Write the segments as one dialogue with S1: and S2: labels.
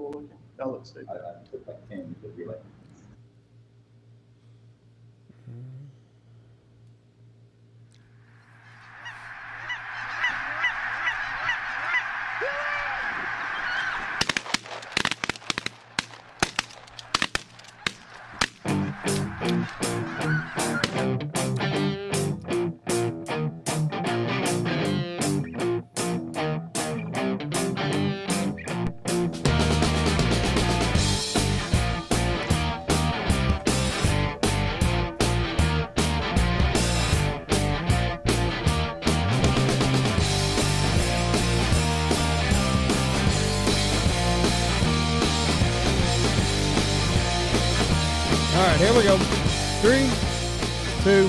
S1: cool looking. That looks stupid.
S2: I took like 10 to be like.
S3: All right, here we go. 3, 2,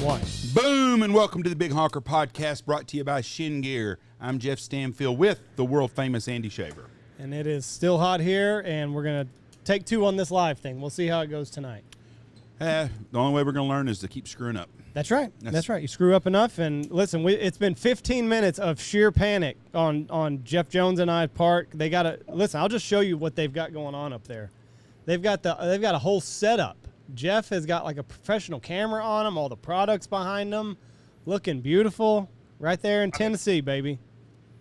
S3: 1.
S4: Boom, and welcome to the Big Honker Podcast, brought to you by Chene Gear. I'm Jeff Stanfield with the world-famous Andy Shaver.
S3: And it is still hot here, and we're going to take 2 on this live thing. We'll see how it goes tonight.
S4: The only way we're going to learn is to keep screwing up.
S3: That's right. That's right. You screw up enough, and listen, it's been 15 minutes of sheer panic on Jeff Jones and I's part. They got to listen. I'll just show you what they've got going on up there. They've got a whole setup. Jeff has got like a professional camera on them, all the products behind them, looking beautiful, right there in Tennessee, baby.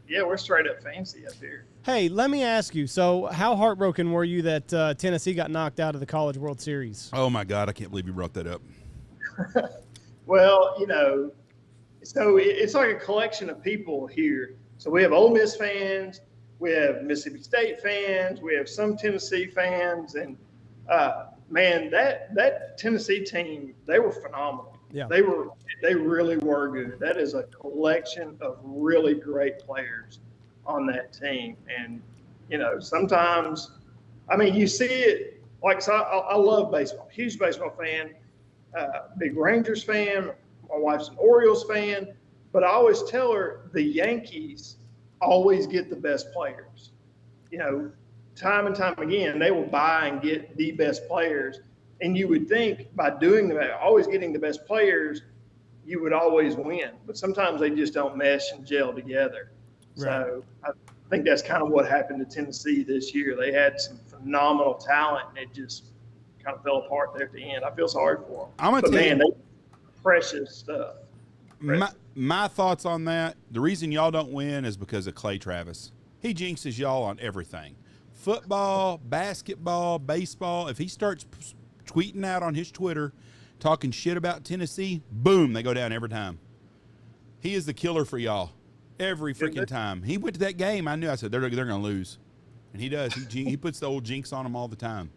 S1: Yeah, we're straight up fancy up here.
S3: Hey, let me ask you. So, how heartbroken were you that Tennessee got knocked out of the College World Series?
S4: Oh my God, I can't believe you brought that up.
S1: Well, so it's like a collection of people here. So we have Ole Miss fans, we have Mississippi State fans, we have some Tennessee fans, and man, that Tennessee team, they were phenomenal.
S3: Yeah,
S1: they really were good. That is a collection of really great players on that team, and sometimes, you see it. Like, so I love baseball, huge baseball fan, big Rangers fan. My wife's an Orioles fan, but I always tell her the Yankees always get the best players. Time and time again, they will buy and get the best players. And you would think by doing that, always getting the best players, you would always win. But sometimes they just don't mesh and gel together. Right. So I think that's kind of what happened to Tennessee this year. They had some phenomenal talent, and it just kind of fell apart there at the end. I feel sorry for them.
S4: I'm going to tell you,
S1: they precious stuff.
S4: My thoughts on that, the reason y'all don't win is because of Clay Travis. He jinxes y'all on everything. Football, basketball, baseball. If he starts tweeting out on his Twitter, talking shit about Tennessee, boom, they go down every time. He is the killer for y'all every freaking time. He went to that game. I said, they're going to lose. And he does. He puts the old jinx on them all the time.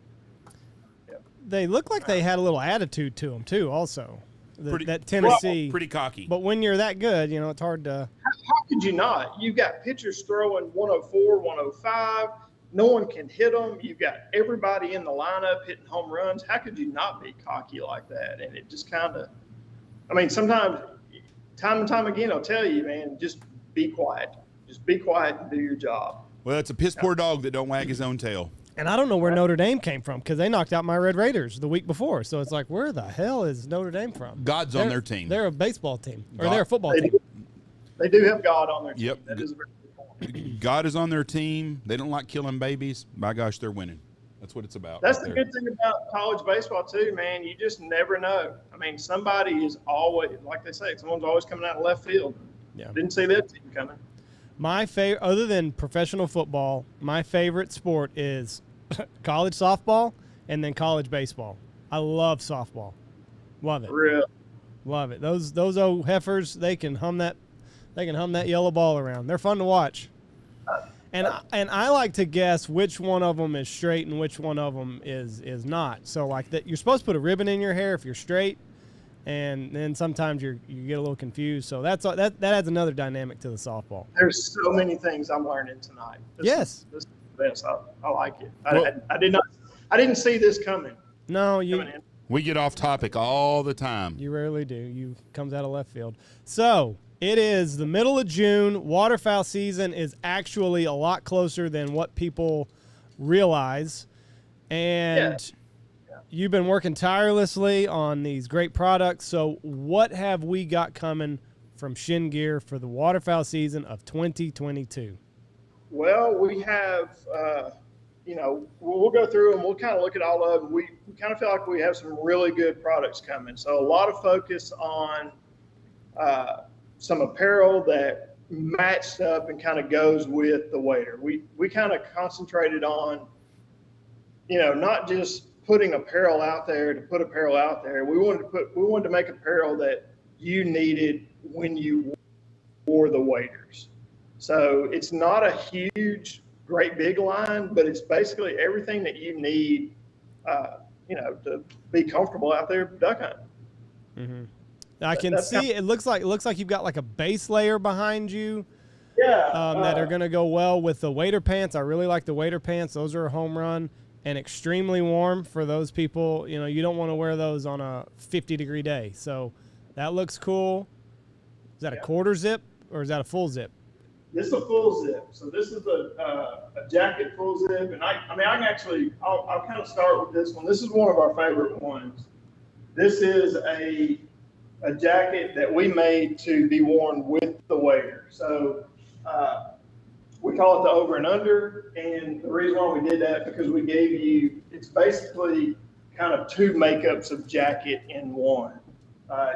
S3: They look like they had a little attitude to them, too, also. That Tennessee.
S4: Pretty cocky.
S3: But when you're that good, it's hard to.
S1: How could you not? You've got pitchers throwing 104, 105. No one can hit them. You've got everybody in the lineup hitting home runs. How could you not be cocky like that? And it just kind of, sometimes, time and time again, I'll tell you, man, just be quiet. Just be quiet and do your job.
S4: Well, it's a piss poor dog that don't wag his own tail.
S3: And I don't know where Notre Dame came from because they knocked out my Red Raiders the week before. So it's like, where the hell is Notre Dame from?
S4: God's on their team.
S3: They're a baseball team. Or they're a football team.
S1: They do have God on their team.
S4: Yep.
S1: That is a very good point.
S4: God is on their team. They don't like killing babies. By gosh, they're winning. That's what it's about.
S1: That's the good thing about college baseball, too, man. You just never know. Somebody is always, like they say, someone's always coming out of left field. Yeah. Didn't see that team coming.
S3: My favorite, other than professional football, my favorite sport is college softball and then college baseball. I love softball. Love it.
S1: Real.
S3: Love it. Those old heifers, they can hum that yellow ball around. They're fun to watch. And I like to guess which one of them is straight and which one of them is not. So like that, you're supposed to put a ribbon in your hair if you're straight, and then sometimes you get a little confused. So that adds another dynamic to the softball.
S1: There's so many things I'm learning tonight. This is the best. I like it. I didn't see this coming.
S3: No,
S4: we get off topic all the time.
S3: You rarely do. You comes out of left field. So it is the middle of June. Waterfowl season is actually a lot closer than what people realize. And you've been working tirelessly on these great products. So what have we got coming from Chene Gear for the waterfowl season of 2022?
S1: Well, we have we'll go through and we'll kind of look at all of them. We kind of feel like we have some really good products coming. So a lot of focus on some apparel that matched up and kind of goes with the wader. We kind of concentrated on, not just putting apparel out there to put apparel out there. We wanted to make apparel that you needed when you wore the waders. So it's not a huge, great big line, but it's basically everything that you need, to be comfortable out there duck hunting.
S3: Mm-hmm. I can see it looks like you've got like a base layer behind you.
S1: Yeah.
S3: That are going to go well with the wader pants. I really like the wader pants. Those are a home run and extremely warm for those people. You don't want to wear those on a 50-degree day. So that looks cool. Is that a quarter zip or is that a full zip?
S1: This is a full zip. So this is a jacket full zip. And I'll kind of start with this one. This is one of our favorite ones. This is a jacket that we made to be worn with the wader. So we call it the over and under. And the reason why we did that, because we gave you, it's basically kind of two makeups of jacket in one.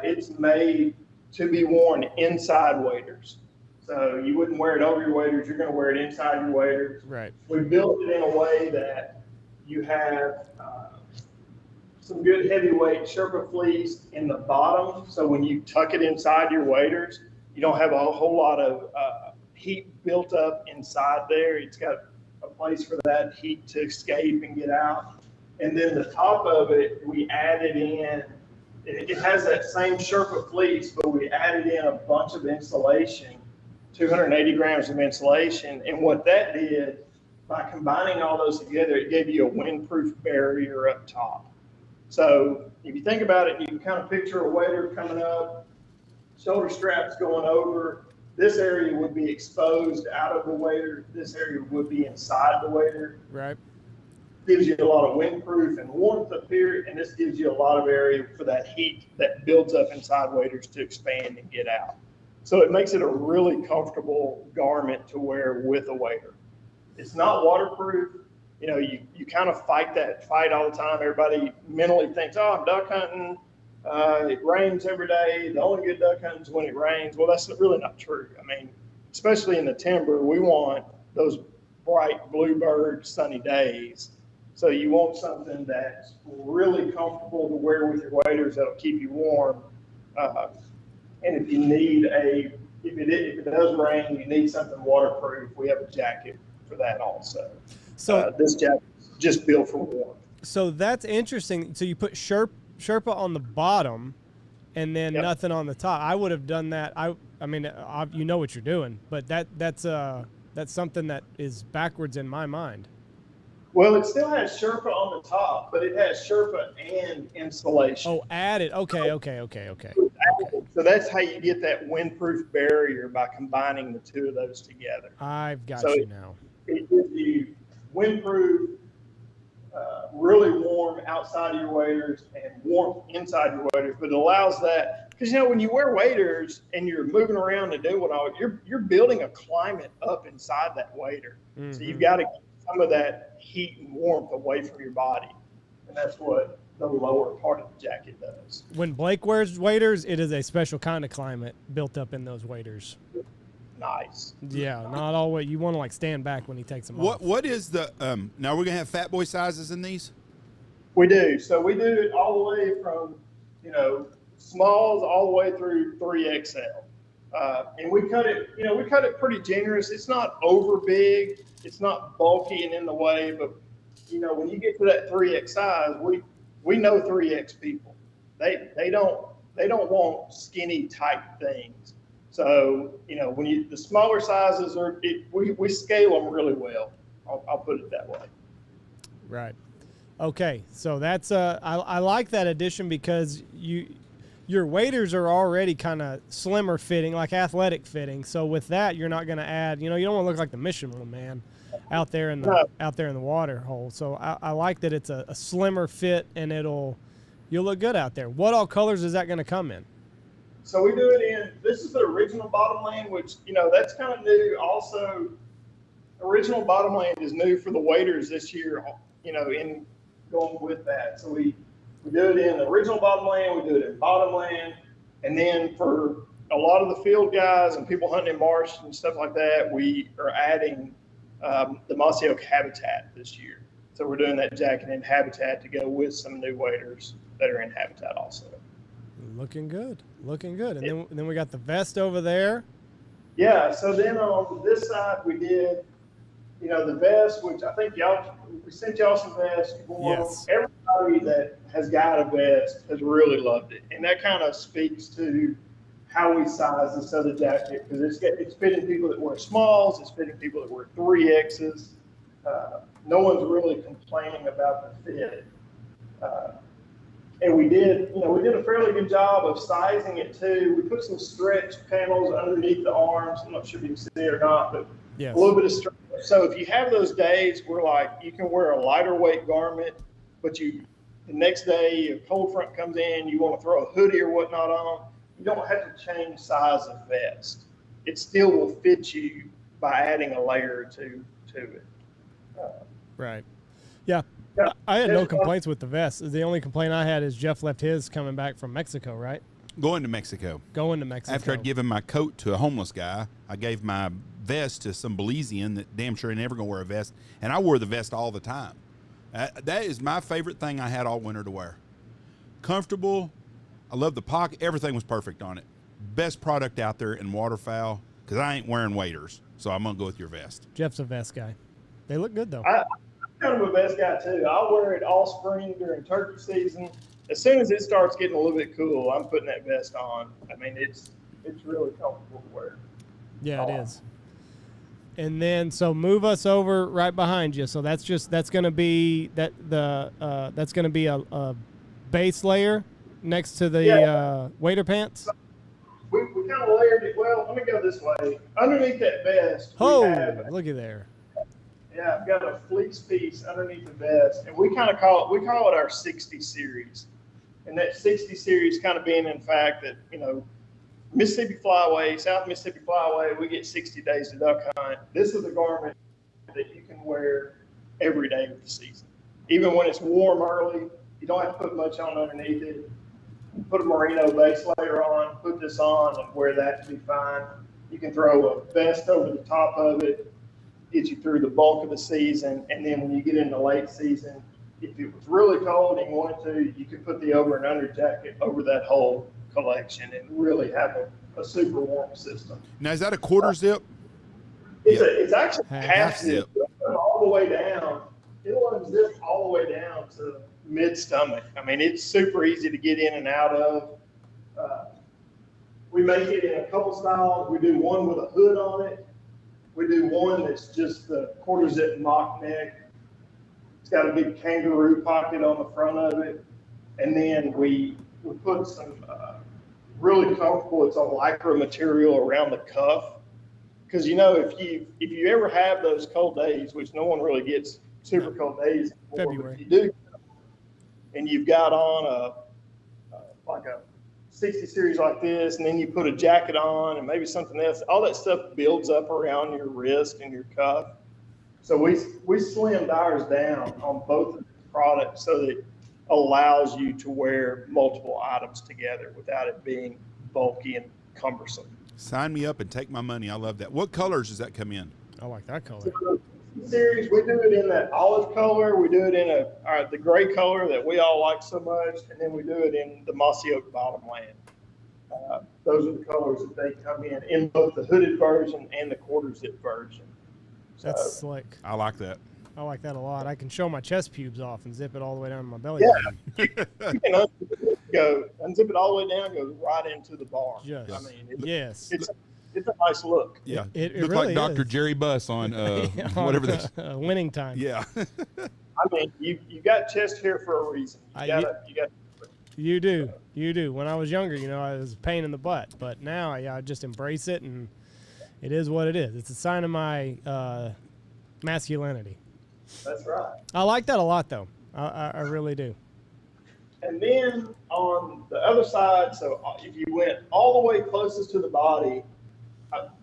S1: It's made to be worn inside waders. So you wouldn't wear it over your waders. You're going to wear it inside your waders.
S3: Right.
S1: We built it in a way that you have some good heavyweight Sherpa fleece in the bottom. So when you tuck it inside your waders, you don't have a whole lot of heat built up inside there. It's got a place for that heat to escape and get out. And then the top of it, we added in, it has that same Sherpa fleece, but we added in a bunch of insulation, 280 grams of insulation. And what that did, by combining all those together, it gave you a windproof barrier up top. So if you think about it, you can kind of picture a wader coming up, shoulder straps going over. This area would be exposed out of the wader. This area would be inside the wader.
S3: Right.
S1: Gives you a lot of windproof and warmth up here, and this gives you a lot of area for that heat that builds up inside waders to expand and get out. So it makes it a really comfortable garment to wear with a wader. It's not waterproof. You kind of fight that fight all the time. Everybody mentally thinks, oh, I'm duck hunting. It rains every day. The only good duck hunting is when it rains. Well, that's really not true. I mean, especially in the timber, we want those bright bluebird sunny days. So you want something that's really comfortable to wear with your waders that'll keep you warm. And if you need if it does rain, you need something waterproof, we have a jacket for that also. So this jacket is just built for warmth.
S3: So that's interesting. So you put Sherpa on the bottom and then nothing on the top. I would have done that. I mean, you know what you're doing, but that's something that is backwards in my mind.
S1: Well, it still has Sherpa on the top, but it has Sherpa and insulation.
S3: Oh, added. Okay.
S1: So that's how you get that windproof barrier, by combining the two of those together.
S3: I've got you now.
S1: It gives you windproof, really warm outside of your waders and warm inside your waders, but it allows that, because when you wear waders and you're moving around and doing all, you're building a climate up inside that wader. Mm-hmm. So you've got to get some of that heat and warmth away from your body, and that's what the lower part of the jacket does.
S3: When Blake wears waders, it is a special kind of climate built up in those waders.
S1: Nice.
S3: Yeah, not all you want to stand back when he takes them off.
S4: What is the now we're gonna have fat boy sizes in these?
S1: We do. So we do it all the way from smalls all the way through 3XL. And we cut it pretty generous. It's not over big, it's not bulky and in the way, but when you get to that 3X size, we know 3X people. They don't want skinny type things. So, when the smaller sizes we scale them really well. I'll put it that way.
S3: Right. Okay. So that's I like that addition, because your waders are already kind of slimmer fitting, like athletic fitting. So with that, you're not going to add, you don't want to look like the Michelin Man out there in the water hole. So I like that it's a slimmer fit, and you'll look good out there. What all colors is that going to come in?
S1: So we do it in, this is the original bottom lane, which, that's kind of new. Also, original bottomland is new for the waders this year, in going with that. So we do it in the original bottomland, we do it in bottomland, and then for a lot of the field guys and people hunting in marsh and stuff like that, we are adding the mossy oak habitat this year. So we're doing that jacket in habitat to go with some new waders that are in habitat also.
S3: Looking good. And then we got the vest over there.
S1: Yeah, so then on this side we did, the vest, which I think we sent y'all some vests.
S3: Yes.
S1: Everybody that has got a vest has really loved it. And that kind of speaks to how we size this other jacket, because it's fitting people that wear smalls, it's fitting people that wear 3Xs. No one's really complaining about the fit. And we did a fairly good job of sizing it too. We put some stretch panels underneath the arms. I'm not sure if you can see it or not, but
S3: yes.
S1: A little bit of stretch. So if you have those days where you can wear a lighter weight garment, but the next day a cold front comes in, you want to throw a hoodie or whatnot on, you don't have to change size of vest. It still will fit you by adding a layer or two to it.
S3: Right. Yeah. I had no complaints with the vest. The only complaint I had is Jeff left his coming back from Mexico, right?
S4: Going to Mexico. After I'd given my coat to a homeless guy, I gave my vest to some Belizean that damn sure ain't never going to wear a vest. And I wore the vest all the time. That is my favorite thing I had all winter to wear. Comfortable. I love the pocket. Everything was perfect on it. Best product out there in waterfowl, because I ain't wearing waders. So I'm going to go with your vest.
S3: Jeff's a vest guy. They look good, though.
S1: I'm kind of a vest guy, too. I'll wear it all spring during turkey season. As soon as it starts getting a little bit cool, I'm putting that vest on. I mean, it's really comfortable to wear.
S3: Yeah, it is. And then, so move us over right behind you. So that's going to be a base layer next to the wader pants.
S1: We kind of layered it. Well, let me go this way. Underneath that vest,
S3: look at there.
S1: Yeah, I've got a fleece piece underneath the vest, and we call it our 60 series. And that 60 series kind of being in fact that, Mississippi Flyway, South Mississippi Flyway, we get 60 days to duck hunt. This is a garment that you can wear every day of the season. Even when it's warm early, you don't have to put much on underneath it. Put a Merino base layer on, put this on, and wear that to be fine. You can throw a vest over the top of it, get you through the bulk of the season, and then when you get into late season, if it was really cold and you wanted to, you could put the over and under jacket over that whole collection and really have a super warm system.
S4: Now, is that a quarter zip?
S1: It's actually half zip all the way down. It'll unzip all the way down to mid stomach. I mean, it's super easy to get in and out of. We make it in a couple styles. We do one with a hood on it. We do one that's just the quarter zip mock neck. It's got a big kangaroo pocket on the front of it. And then we put some really comfortable, it's a lycra material around the cuff. Because, if you ever have those cold days, which no one really gets super cold days anymore,
S3: February.
S1: but if you do, and you've got on like a 60 series like this, and then you put a jacket on and maybe something else, all that stuff builds up around your wrist and your cuff. So we slimmed ours down on both of the products so that it allows you to wear multiple items together without it being bulky and cumbersome.
S4: Sign me up and take my money. I love that. What colors does that come in?
S3: I like that color.
S1: So series, we do it in that olive color. We do it in the gray color that we all like so much, and then we do it in the mossy oak bottomland. Those are the colors that they come in both the hooded version and the quarter zip version.
S3: That's slick.
S4: I like that.
S3: I like that a lot. I can show my chest pubes off and zip it all the way down to my belly.
S1: Yeah, you can unzip it all the way down, go right into the bar.
S3: Yes.
S1: I mean,
S3: yes.
S1: It's a nice look.
S4: Yeah,
S3: it
S4: look
S3: really
S4: like Dr.
S3: is.
S4: Jerry Buss on whatever this.
S3: Winning time.
S4: Yeah.
S1: I mean, you got chest hair for a reason.
S3: You do. When I was younger, I was a pain in the butt, but now I just embrace it, and it is what it is. It's a sign of my masculinity.
S1: That's right.
S3: I like that a lot, though. I really do.
S1: And then on the other side, so if you went all the way closest to the body,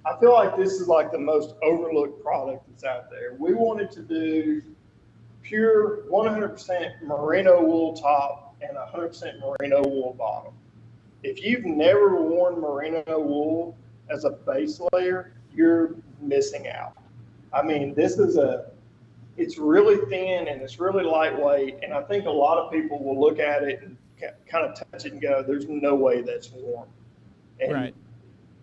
S1: I feel like this is like the most overlooked product that's out there. We wanted to do pure 100% merino wool top and 100% merino wool bottom. If you've never worn merino wool as a base layer, you're missing out. I mean, it's really thin and it's really lightweight. And I think a lot of people will look at it and kind of touch it and go, there's no way that's warm. And
S3: Right.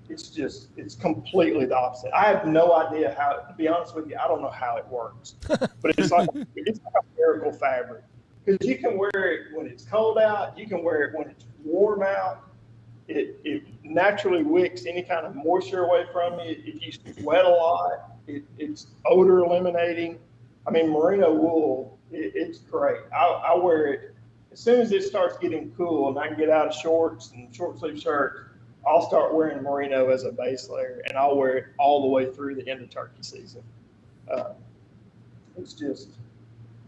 S1: it's completely the opposite. I have no idea how, to be honest with you, I don't know how it works, but it's like a miracle fabric, because you can wear it when it's cold out. You can wear it when it's warm out. It naturally wicks any kind of moisture away from you. If you sweat a lot, it's odor eliminating. I mean, merino wool, it's great. I wear it as soon as it starts getting cool and I can get out of shorts and short sleeve shirts. I'll start wearing merino as a base layer, and I'll wear it all the way through the end of turkey season. It's just,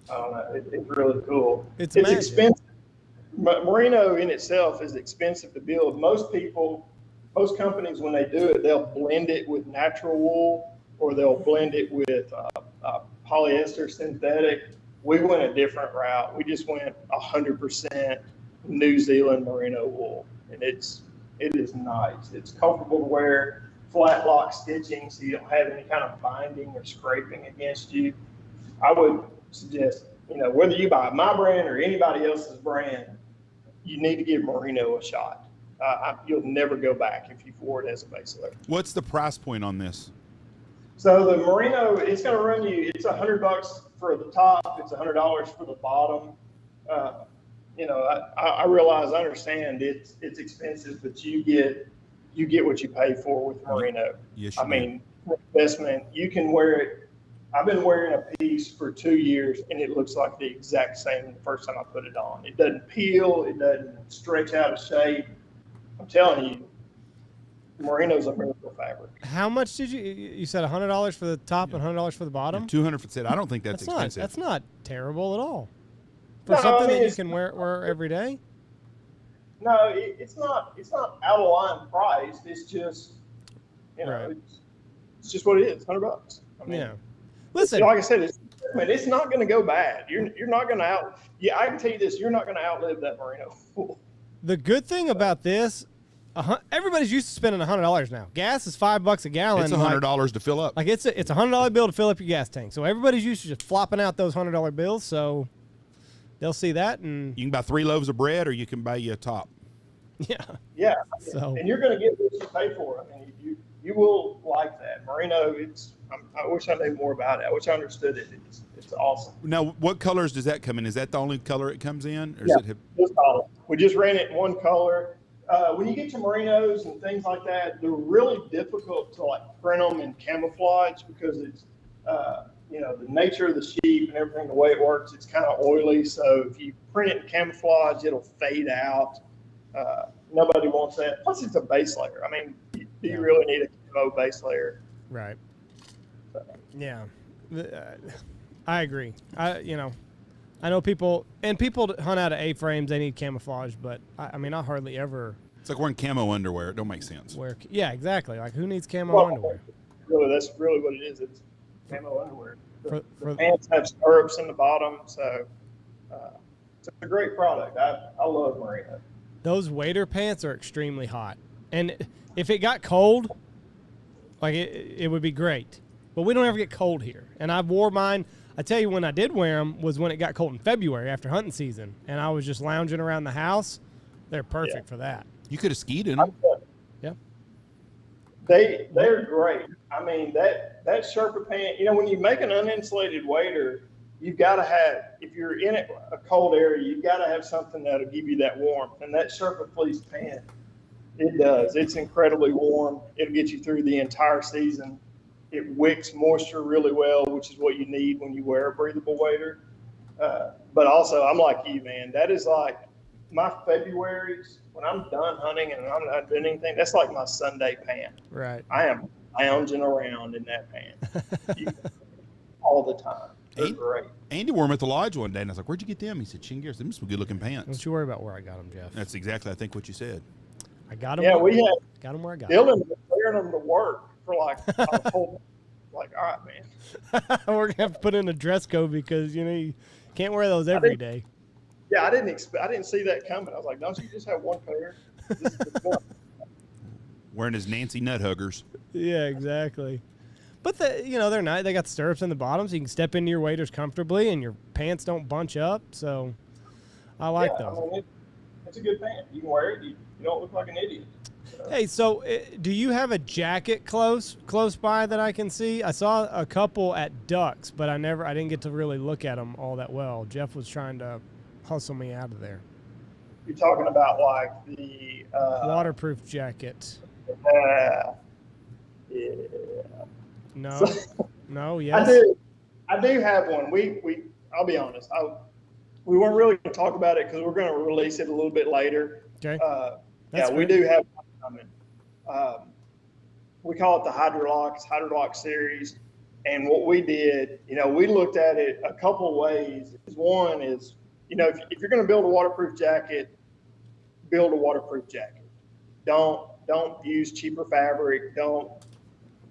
S1: I don't know, it's really cool.
S3: It's
S1: expensive. Merino in itself is expensive to build. Most companies, when they do it, they'll blend it with natural wool, or they'll blend it with polyester synthetic. We went a different route. We just went 100% New Zealand merino wool, and it is nice. It's comfortable to wear, flat lock stitching, so you don't have any kind of binding or scraping against you. I would suggest, whether you buy my brand or anybody else's brand, you need to give merino a shot. You'll never go back if you wore it as a base layer.
S4: What's the price point on this?
S1: So the merino, it's going to run you, it's $100 for the top, it's $100 for the bottom. I realize, I understand it's expensive, but you get what you pay for with merino.
S4: Yes,
S1: I mean, investment, you can wear it. I've been wearing a piece for 2 years, and it looks like the exact same the first time I put it on. It doesn't peel, it doesn't stretch out of shape. I'm telling you, merino's a miracle fabric.
S3: How much did you said $100 for the top and $100 for the bottom?
S4: 200 for set. I don't think that's expensive.
S3: That's not terrible at all. For something that you can wear every day?
S1: No, it's not out of line priced. It's just,
S3: Right.
S1: it's just what it is, $100. I mean,
S3: Yeah. Listen,
S1: like I said, it's not going to go bad. You're not going to I can tell you this, you're not going to outlive that merino wool.
S3: the good thing about this, everybody's used to spending $100 now. Gas is $5 a gallon.
S4: It's $100 to fill up.
S3: Like it's a $100 bill to fill up your gas tank. So everybody's used to just flopping out those $100 bills. So they'll see that, and
S4: You can buy 3 loaves of bread, or you can buy you a top.
S1: Yeah.
S3: So
S1: And you're going to get what you pay for. I mean, you will like that. Merino, I wish I knew more about it. I wish I understood it. It's awesome.
S4: Now, what colors does that come in? Is that the only color it comes in? Or
S1: Yeah,
S4: is it
S1: just all. We just ran it in one color. When you get to merinos and things like that, they're really difficult to print them in camouflage, because it's, the nature of the sheep and everything, the way it works, it's kind of oily. So if you print it in camouflage, it'll fade out. Nobody wants that. Plus, it's a base layer. I mean, do you really need a camo base layer?
S3: right. Yeah. I agree. I know people that hunt out of A-frames, they need camouflage, but I mean, I hardly ever
S4: It's like wearing camo underwear. It don't make sense.
S3: wear. Yeah, exactly. Like, who needs camo underwear?
S1: Really, that's really what it is. It's camo underwear. The
S3: For-
S1: pants have stirrups in the bottom, so it's a great product. I love merino.
S3: Those wader pants are extremely hot, and if it got cold, like it would be great. But we don't ever get cold here, and I wore mine. I tell you, when I did wear them was when it got cold in February after hunting season, and I was just lounging around the house. They're perfect for that.
S4: You could have skied in them.
S3: Yeah.
S1: They're great. I mean, that Sherpa pant, when you make an uninsulated wader, you've got to have, if you're in a cold area, you've got to have something that'll give you that warmth. And that Sherpa fleece pant, it does. It's incredibly warm. It'll get you through the entire season. It wicks moisture really well, which is what you need when you wear a breathable wader. But also, I'm like you, man. That is like my Februaries, when I'm done hunting and I'm not doing anything, that's like my Sunday pant.
S3: Right.
S1: I am lounging around in that pant all the time. They're great.
S4: Andy wore them at the lodge one day, and I was like, "Where'd you get them?" He said, "Chene Gear." Them some good-looking pants.
S3: Don't you worry about where I got them, Jeff.
S4: That's exactly, I think, what you said.
S3: I got them.
S1: Yeah, we had
S3: got them where I got
S1: Dylan was wearing them to work for like a whole. Like, all right, man.
S3: them. We're gonna have to put in a dress code because you can't wear those every day.
S1: Yeah, I didn't see that coming. I was like, don't you just have one pair? This is the one.
S4: Wearing his Nancy nut huggers.
S3: Yeah, exactly. But they're nice. They got stirrups in the bottom, so you can step into your waders comfortably, and your pants don't bunch up. So I like those.
S1: I mean, it's a good pant. You can wear it. You don't look like an idiot. So.
S3: Hey, so do you have a jacket close by that I can see? I saw a couple at Ducks, but I didn't get to really look at them all that well. Jeff was trying to hustle me out of there.
S1: You're talking about like the
S3: waterproof jacket.
S1: Yeah.
S3: No. No. Yes.
S1: I do have one. I'll be honest. We weren't really going to talk about it because we're going to release it a little bit later.
S3: Okay.
S1: We do have one coming. We call it the Hydrolock series. And what we did, we looked at it a couple ways. One is, if you're going to build a waterproof jacket, build a waterproof jacket. Don't use cheaper fabric. Don't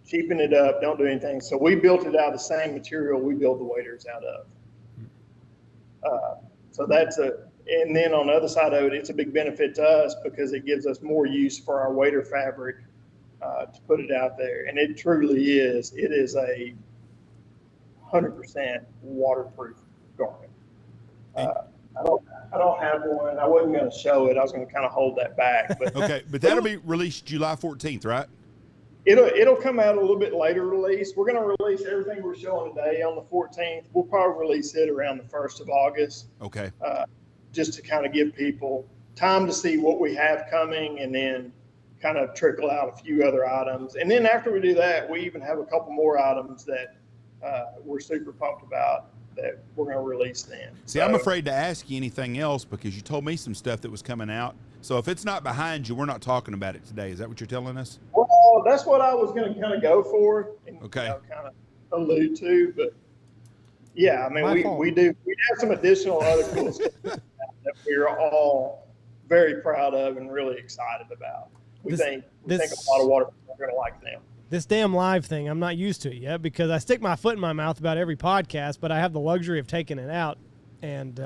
S1: cheapen it up. Don't do anything. So we built it out of the same material we build the waders out of. So and then on the other side of it, it's a big benefit to us because it gives us more use for our wader fabric to put it out there. And it truly is. It is a 100% waterproof garment. I don't have one. I wasn't going to show it. I was going to kind of hold that back. But
S4: okay, but that'll be released July 14th, right?
S1: It'll come out a little bit later release. We're going to release everything we're showing today on the 14th. We'll probably release it around the 1st of August.
S4: Okay.
S1: Just to kind of give people time to see what we have coming and then kind of trickle out a few other items. And then after we do that, we even have a couple more items that we're super pumped about that we're going to release then.
S4: See, I'm afraid to ask you anything else because you told me some stuff that was coming out. So if it's not behind you, we're not talking about it today. Is that what you're telling us?
S1: Well, that's what I was going to kind of go for and
S4: okay.
S1: Kind of allude to. But yeah, I mean, we have some additional other cool stuff that we're all very proud of and really excited about. We think a lot of water people are going to like them.
S3: This damn live thing, I'm not used to it yet because I stick my foot in my mouth about every podcast, but I have the luxury of taking it out. And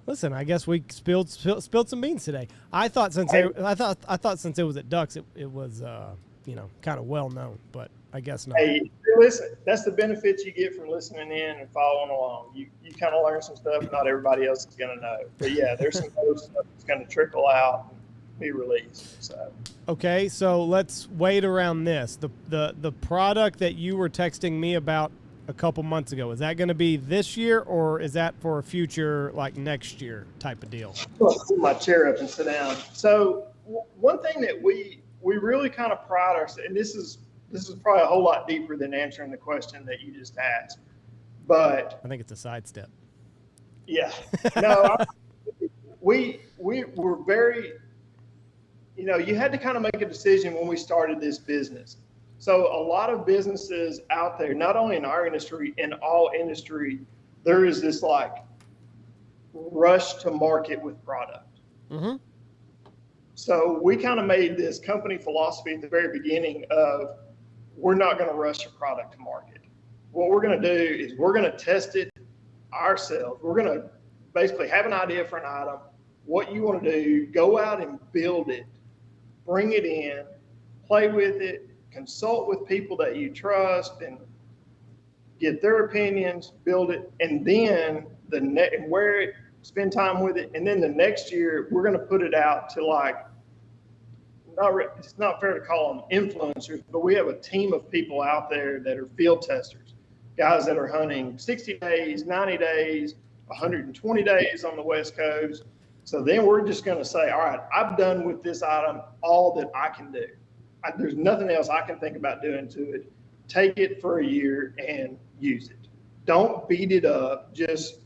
S3: listen, I guess we spilled some beans today. I thought since since it was at Ducks, it was kind of well known, but I guess not.
S1: Hey, listen, that's the benefits you get from listening in and following along. You kind of learn some stuff not everybody else is going to know. But yeah, there's some other stuff that's going to trickle out and be released. So.
S3: Okay, so let's wait around this. The product that you were texting me about a couple months ago, is that going to be this year or is that for a future, like next year type of deal?
S1: I'll pull my chair up and sit down. So one thing that we really kind of pride ourselves, and this is probably a whole lot deeper than answering the question that you just asked, but
S3: I think it's a sidestep.
S1: Yeah, no, we're very, you had to kind of make a decision when we started this business. So a lot of businesses out there, not only in our industry, in all industry, there is this like rush to market with product. Mm-hmm. So we kind of made this company philosophy at the very beginning of we're not going to rush a product to market. What we're going to do is we're going to test it ourselves. We're going to basically have an idea for an item, what you want to do, go out and build it, bring it in, play with it, consult with people that you trust and get their opinions, build it, and then wear it, spend time with it. And then the next year, we're going to put it out to it's not fair to call them influencers, but we have a team of people out there that are field testers, guys that are hunting 60 days, 90 days, 120 days on the West Coast. So then we're just going to say, all right, I've done with this item all that I can do. There's nothing else I can think about doing to it. Take it for a year and use it. Don't beat it up. Just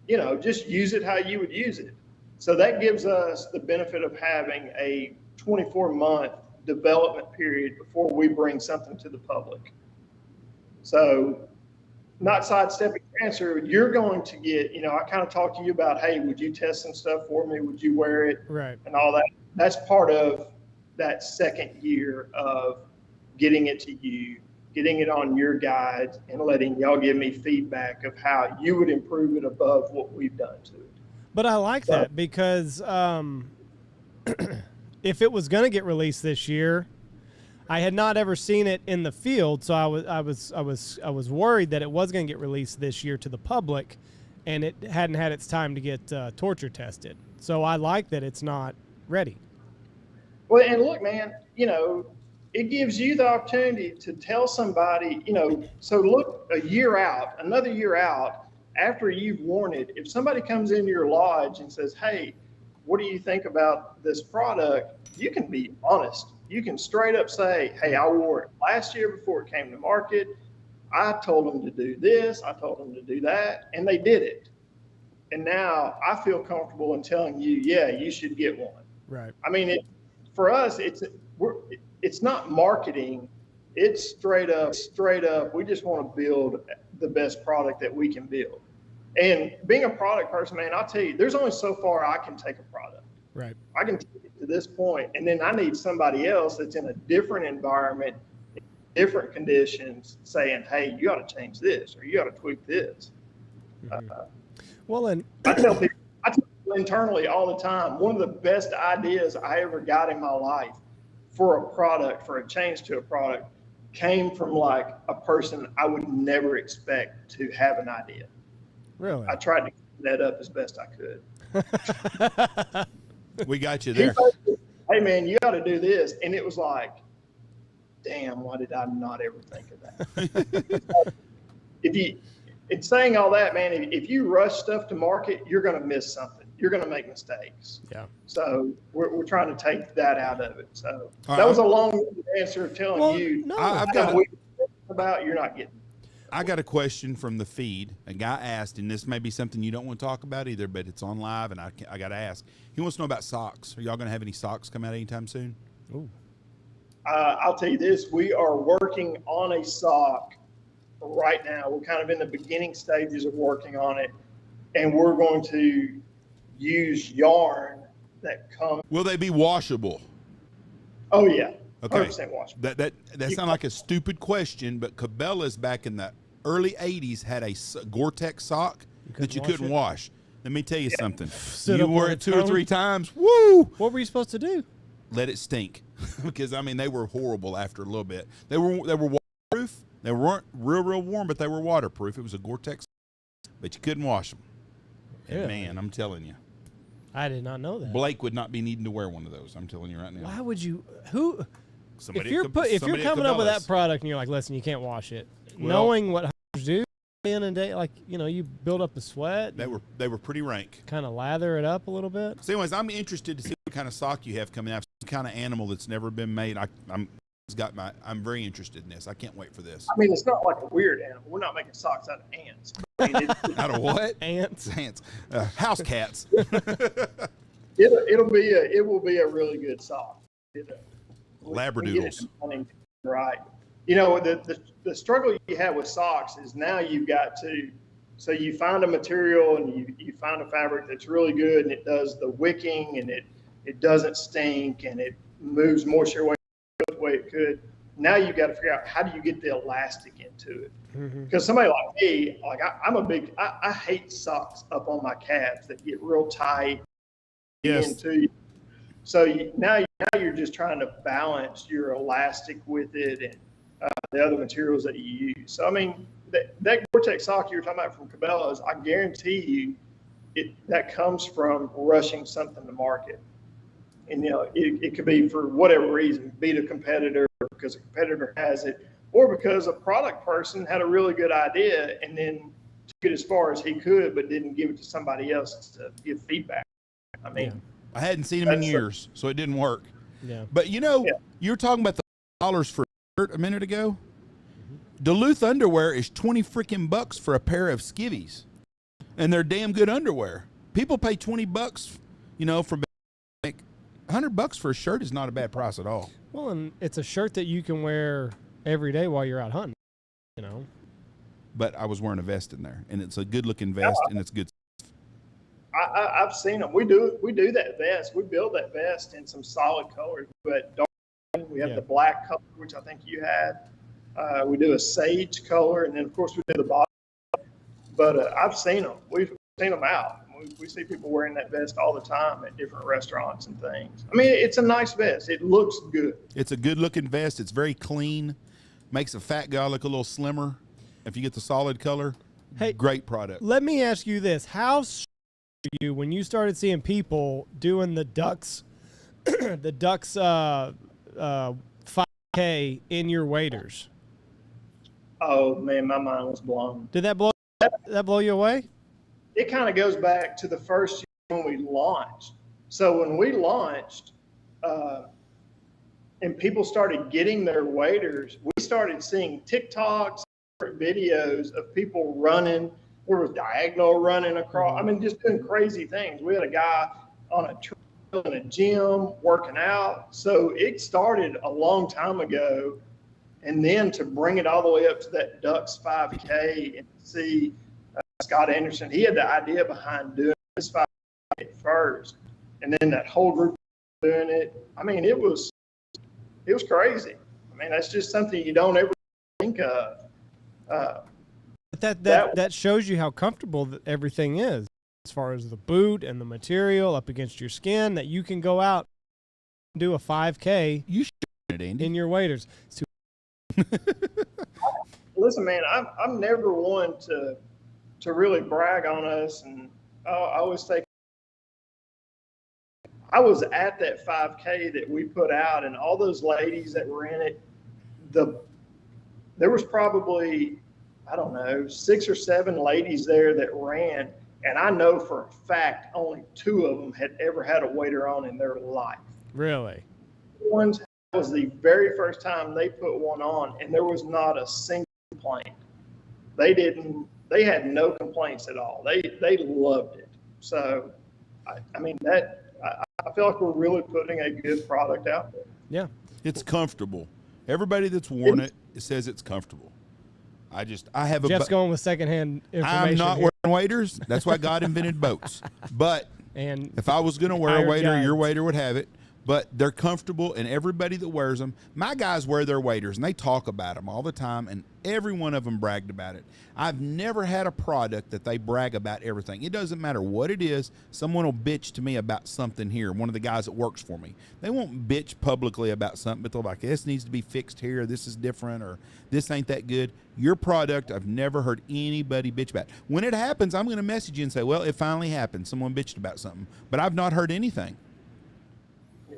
S1: use it how you would use it. So that gives us the benefit of having a 24-month development period before we bring something to the public. So not sidestepping your answer, you're going to get, I kind of talked to you about, hey, would you test some stuff for me? Would you wear it?
S3: Right.
S1: And all that. that's part of that second year of getting it to you, getting it on your guides, and letting y'all give me feedback of how you would improve it above what we've done to it.
S3: But I like that because if it was going to get released this year, I had not ever seen it in the field, so I was worried that it was going to get released this year to the public, and it hadn't had its time to get torture tested. So I like that it's not ready.
S1: Well, and look, man, you know, it gives you the opportunity to tell somebody, you know, so look a year out, another year out, after you've worn it, if somebody comes into your lodge and says, hey, what do you think about this product? You can be honest. You can straight up say, hey, I wore it last year before it came to market. I told them to do this. I told them to do that. And they did it. And now I feel comfortable in telling you, yeah, you should get one.
S3: Right.
S1: I mean, for us, it's not marketing. It's straight up. We just want to build the best product that we can build. And being a product person, man, I'll tell you, there's only so far I can take a product.
S3: Right.
S1: I can take it to this point, and then I need somebody else that's in a different environment, different conditions, saying, hey, you got to change this, or you got to tweak this.
S3: Mm-hmm. Well, and
S1: I tell people internally all the time, one of the best ideas I ever got in my life for a product, for a change to a product, came from like a person I would never expect to have an idea.
S3: Really?
S1: I tried to clean that up as best I could.
S4: We got you there.
S1: Hey, man, you got to do this. And it was like, damn, why did I not ever think of that? In saying all that, man, if you rush stuff to market, you're going to miss something. You're going to make mistakes.
S3: Yeah.
S1: So we're trying to take that out of it. So that was a long answer telling you.
S3: No,
S4: I've got
S1: about you're not getting.
S4: I got a question from the feed. A guy asked, and this may be something you don't want to talk about either, but it's on live, and I got to ask. He wants to know about socks. Are y'all going to have any socks come out anytime soon?
S3: Ooh.
S1: I'll tell you this. We are working on a sock right now. We're kind of in the beginning stages of working on it, and we're going to use yarn that comes.
S4: Will they be washable?
S1: Oh, yeah.
S4: Okay.
S1: 100% washable.
S4: That sounds like a stupid question, but Cabela's back in the early 80s had a Gore-Tex sock that you couldn't wash. Let me tell you something. You wore it 2 or 3 times. Woo!
S3: What were you supposed to do?
S4: Let it stink. Because, I mean, they were horrible after a little bit. They were waterproof. They weren't real warm, but they were waterproof. It was a Gore-Tex, but you couldn't wash them.
S3: Yeah.
S4: Man, I'm telling you.
S3: I did not know that.
S4: Blake would not be needing to wear one of those. I'm telling you right now.
S3: Why would you? Who?
S4: Somebody
S3: If you're coming up with that product and you're like, listen, you can't wash it, knowing what hunters do in a day, like, you know, you build up the sweat.
S4: They were pretty rank.
S3: Kind of lather it up a little bit.
S4: So, anyways, I'm interested to see what kind of sock you have coming out. Some kind of animal that's never been made. I'm very interested in this. I can't wait for this.
S1: I mean, it's not like a weird animal. We're not making socks out of ants. I mean,
S4: Out of what?
S3: Ants.
S4: House cats.
S1: it will be a really good sock.
S4: Labradoodles.
S1: Right. You know, the struggle you have with socks is now you've got to, so you find a material and you find a fabric that's really good and it does the wicking and it doesn't stink and it moves moisture away the way it could. Now you've got to figure out how do you get the elastic into it. Because somebody like me, like I hate socks up on my calves that get real tight.
S4: Yes.
S1: Into you. So now you're just trying to balance your elastic with it and the other materials that you use. So, I mean, that Gore-Tex sock you were talking about from Cabela's, I guarantee you that comes from rushing something to market. And, you know, it could be for whatever reason, beat a competitor because a competitor has it, or because a product person had a really good idea and then took it as far as he could but didn't give it to somebody else to give feedback. I mean,
S4: I hadn't seen him in years, so it didn't work.
S3: Yeah.
S4: But, you know, you were talking about the dollars for a shirt a minute ago. Duluth underwear is 20 freaking bucks for a pair of skivvies, and they're damn good underwear. People pay 20 bucks, you know, for like $100 for a shirt is not a bad price at all.
S3: Well, and it's a shirt that you can wear every day while you're out hunting, you know.
S4: But I was wearing a vest in there, and it's a good-looking vest, and it's good.
S1: I've seen them. We do that vest. We build that vest in some solid colors. But we have the black color, which I think you had. We do a sage color, and then of course we do the bottom. But I've seen them. We've seen them out. We see people wearing that vest all the time at different restaurants and things. I mean, it's a nice vest. It looks good.
S4: It's a good-looking vest. It's very clean. Makes a fat guy look a little slimmer. If you get the solid color, great product.
S3: Let me ask you this: how were you when you started seeing people doing the ducks, the ducks 5K in your waders?
S1: Oh man, my mind was blown.
S3: Did that blow you away?
S1: It kind of goes back to the first year when we launched. So when we launched, and people started getting their waders, we started seeing TikToks, videos of people running. There was diagonal running across. I mean, just doing crazy things. We had a guy on a trail in a gym working out. So it started a long time ago. And then to bring it all the way up to that Ducks 5K and see Scott Anderson, he had the idea behind doing this 5K first. And then that whole group doing it. I mean, it was crazy. I mean, that's just something you don't ever think of.
S3: That shows you how comfortable everything is as far as the boot and the material up against your skin, that you can go out and do a 5K in your waders.
S1: Listen, man, I'm never one to really brag on us, and I always say I was at that 5K that we put out, and all those ladies that were in it, there was probably, I don't know, 6 or 7 ladies there that ran, and I know for a fact only 2 of them had ever had a wader on in their life.
S3: Really?
S1: One's was the very first time they put one on, and there was not a single complaint. They had no complaints at all. They loved it. So, I mean, I feel like we're really putting a good product out there.
S3: Yeah.
S4: It's comfortable. Everybody that's worn it says it's comfortable. I have
S3: Jeff's going with secondhand information.
S4: I'm not wearing waders. That's why God invented boats. But if I was going to wear a wader, your wader would have it. But they're comfortable, and everybody that wears them, my guys wear their waders, and they talk about them all the time, and every one of them bragged about it. I've never had a product that they brag about everything. It doesn't matter what it is. Someone will bitch to me about something here, one of the guys that works for me. They won't bitch publicly about something, but they're like, this needs to be fixed here, this is different, or this ain't that good. Your product, I've never heard anybody bitch about. When it happens, I'm going to message you and say, well, it finally happened. Someone bitched about something. But I've not heard anything.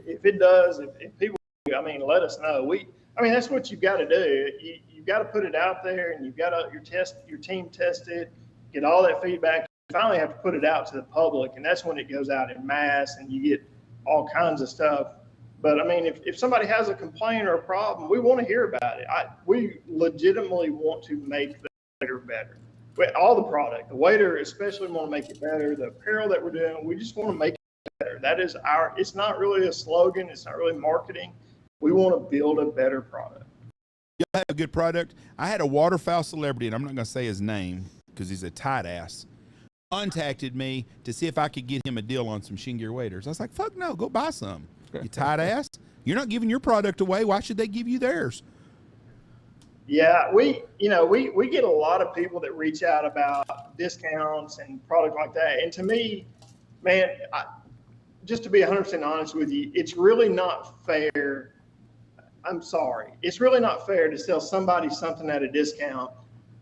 S1: If it does, if people, I mean, let us know. I mean, that's what you've got to do. You've got to put it out there, and you've got to your team test it, get all that feedback. You finally have to put it out to the public, and that's when it goes out in mass, and you get all kinds of stuff. But I mean, if somebody has a complaint or a problem, we want to hear about it. We legitimately want to make the wader better. All the product, the wader especially, want to make it better. The apparel that we're doing, we just want to make better. That is it's not really a slogan. It's not really marketing. We want to build a better product.
S4: Y'all have a good product. I had a waterfowl celebrity, and I'm not going to say his name because he's a tight ass, contacted me to see if I could get him a deal on some Chene Gear waders. I was like, fuck no, go buy some. You tight ass. You're not giving your product away. Why should they give you theirs?
S1: Yeah, we get a lot of people that reach out about discounts and product like that. And to me, man, just to be 100% honest with you, it's really not fair. I'm sorry. It's really not fair to sell somebody something at a discount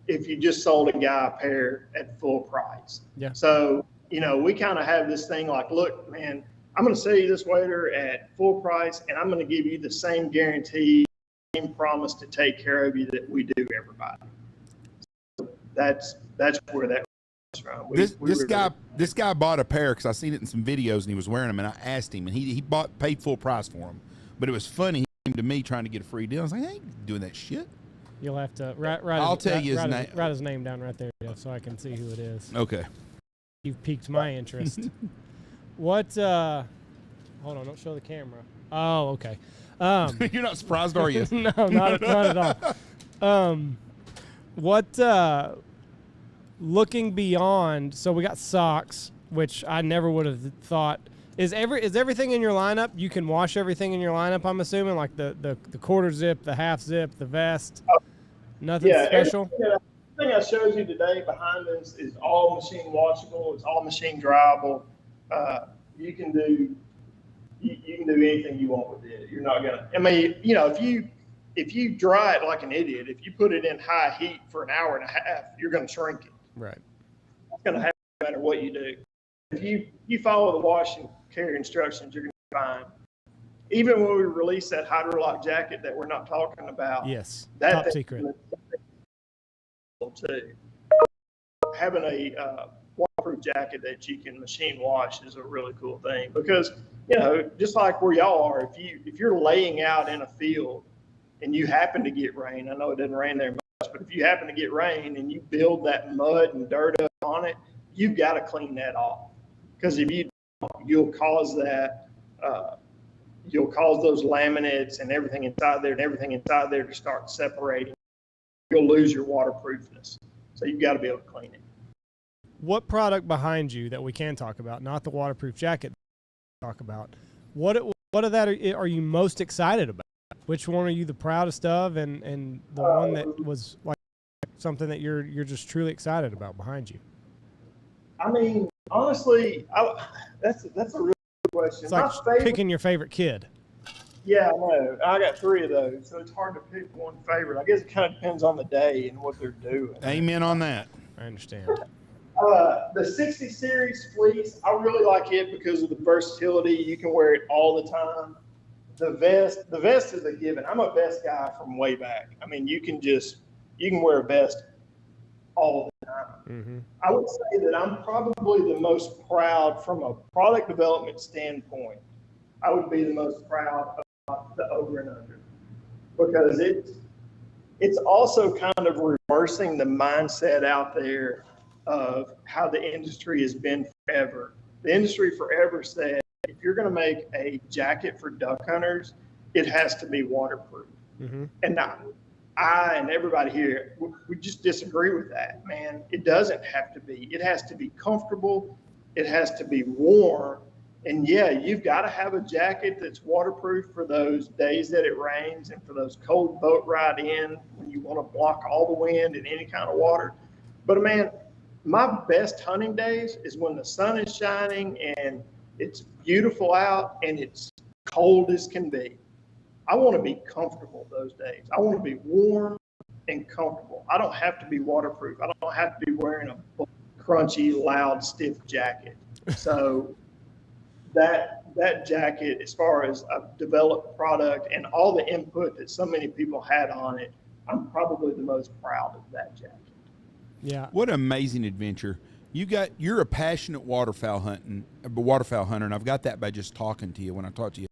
S1: if you just sold a guy a pair at full price.
S3: Yeah.
S1: So, we kind of have this thing like, look, man, I'm going to sell you this wader at full price, and I'm going to give you the same guarantee, same promise to take care of you that we do everybody. So that's where that comes from.
S4: This guy bought a pair because I seen it in some videos, and he was wearing them, and I asked him, and he paid full price for them. But it was funny. He came to me trying to get a free deal. I was like, I ain't doing that shit.
S3: You'll have to
S4: I'll tell you his name.
S3: Write his name down right there, Jeff, so I can see who it is.
S4: Okay.
S3: You've piqued my interest. What? Hold on, don't show the camera. Oh, okay.
S4: You're not surprised, are you?
S3: No, not at all. What? Looking beyond. So we got socks. which I never would have thought. Is everything in your lineup? You can wash everything in your lineup, I'm assuming, like the quarter zip, the half zip, the vest. Nothing special.
S1: Everything I showed you today behind us is all machine washable. It's all machine dryable. You can do anything you want with it. You're not gonna. I mean, if you dry it like an idiot, if you put it in high heat for an hour and a half, you're gonna shrink it.
S3: Right.
S1: It's gonna happen no matter what you do. If you follow the wash and carry instructions, you're gonna be fine. Even when we release that hydrolock jacket that we're not talking about,
S3: yes,
S1: top
S3: secret.
S1: Too. Having a waterproof jacket that you can machine wash is a really cool thing because just like where y'all are, if you're laying out in a field and you happen to get rain, I know it doesn't rain there much, but if you happen to get rain and you build that mud and dirt up on it, you've got to clean that off because if you don't, you'll cause that. You'll cause those laminates and everything inside there to start separating. You'll lose your waterproofness. So you've got to be able to clean it.
S3: What product behind you that we can talk about, not the waterproof jacket, talk about, what of that are you most excited about? Which one are you the proudest of and the one that was like something that you're just truly excited about behind you?
S1: I mean, honestly, that's a really good question.
S3: It's like picking your favorite kid.
S1: Yeah, I know. I got 3 of those, so it's hard to pick one favorite. I guess it kind of depends on the day and what they're doing.
S4: Amen on that.
S3: I understand.
S1: The 60 series fleece, I really like it because of the versatility. You can wear it all the time. The vest is a given. I'm a vest guy from way back. I mean, you can wear a vest all the time. Mm-hmm. I would say that I'm probably the most proud from a product development standpoint. I would be the most proud of the over and under because it's also kind of reversing the mindset out there of how the industry has been forever. The industry forever said, if you're going to make a jacket for duck hunters, it has to be waterproof. Mm-hmm. And now, I and everybody here, we just disagree with that, man. It doesn't have to be. It has to be comfortable. It has to be warm. And yeah, you've got to have a jacket that's waterproof for those days that it rains and for those cold boat ride in when you want to block all the wind and any kind of water. But man, my best hunting days is when the sun is shining and it's beautiful out and it's cold as can be. I want to be comfortable those days. I want to be warm and comfortable. I don't have to be waterproof. I don't have to be wearing a crunchy, loud, stiff jacket. So that jacket, as far as a developed product and all the input that so many people had on it, I'm probably the most proud of that jacket.
S3: Yeah.
S4: What an amazing adventure. You're a passionate waterfowl hunter, and I've got that by just talking to you when I talk to you.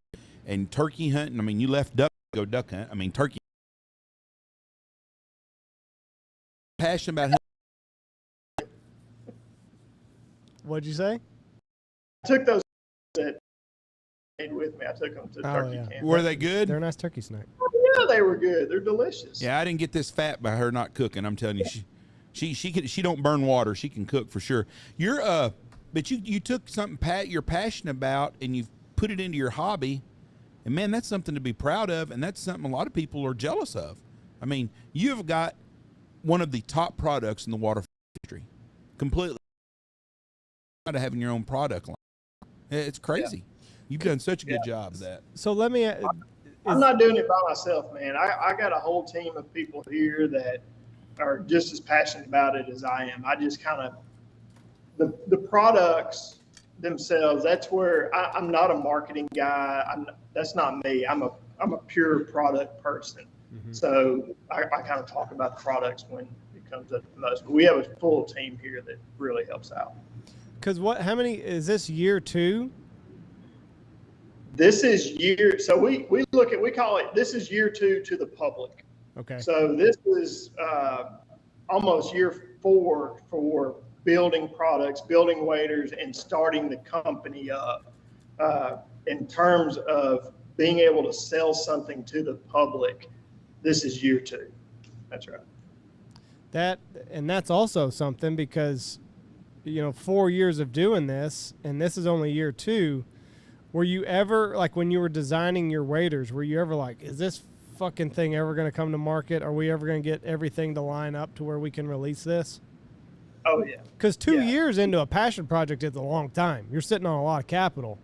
S4: And turkey hunting, I mean, you left duck to go duck hunt. I mean, turkey. Passionate about hunting.
S3: What'd you say?
S1: I took those that made with me. I took them to turkey camp.
S4: Were they good?
S3: They're a nice turkey snack.
S1: Yeah, they were good. They're delicious.
S4: Yeah, I didn't get this fat by her not cooking. I'm telling you, she don't burn water. She can cook for sure. But you took something you're passionate about and you've put it into your hobby, and man, that's something to be proud of, and that's something a lot of people are jealous of. I mean, you've got one of the top products in the water industry, completely. Out of having your own product line, it's crazy. Yeah. You've done such a good job of that.
S3: So let me.
S1: I'm not doing it by myself, man. I got a whole team of people here that are just as passionate about it as I am. I just kind of the products themselves. That's where I'm not a marketing guy. That's not me. I'm a pure product person. Mm-hmm. So I kind of talk about the products when it comes up the most. But we have a full team here that really helps out.
S3: Because how many is this year 2?
S1: This is so we call it, this is year 2 to the public.
S3: Okay.
S1: So this is almost year 4 for building products, building waders, and starting the company up in terms of being able to sell something to the public. This is year 2. That's right.
S3: That's also something because 4 years of doing this, and this is only year 2, were you ever, like when you were designing your waders, were you ever like, is this fucking thing ever going to come to market? Are we ever going to get everything to line up to where we can release this?
S1: Oh, yeah.
S3: Because 2 years into a passion project is a long time. You're sitting on a lot of capital.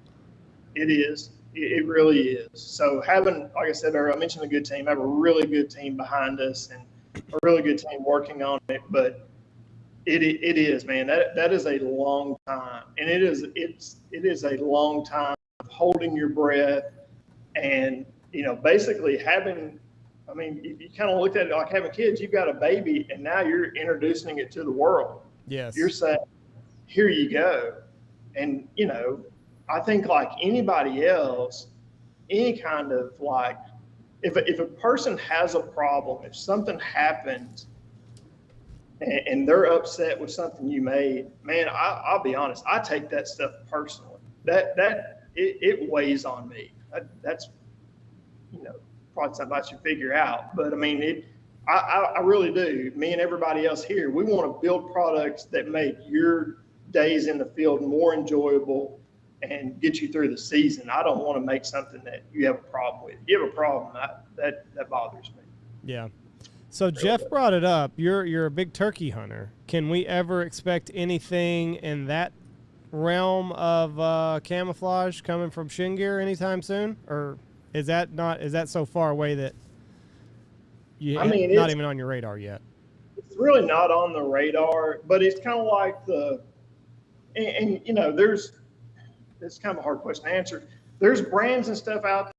S1: It is. It really is. So having, like I said earlier, I mentioned a good team. I have a really good team behind us and a really good team working on it. But it is, man. That is a long time, and it is a long time of holding your breath and basically having. I mean, you kind of looked at it like having kids. You've got a baby, and now you're introducing it to the world.
S3: Yes.
S1: You're saying, here you go. And, I think like anybody else, any kind of like, if a person has a problem, if something happens and they're upset with something you made, man, I'll be honest, I take that stuff personally. It weighs on me. That's, probably something I should figure out. But I mean, I really do. Me and everybody else here, we want to build products that make your days in the field more enjoyable and get you through the season. I don't want to make something that you have a problem with. If you have a problem, that bothers me.
S3: Yeah. So Jeff brought it up. You're a big turkey hunter. Can we ever expect anything in that realm of camouflage coming from Chene Gear anytime soon, or is that so far away that it's not even on your radar yet?
S1: It's really not on the radar, but it's kind of like there's. It's kind of a hard question to answer. There's brands and stuff out there.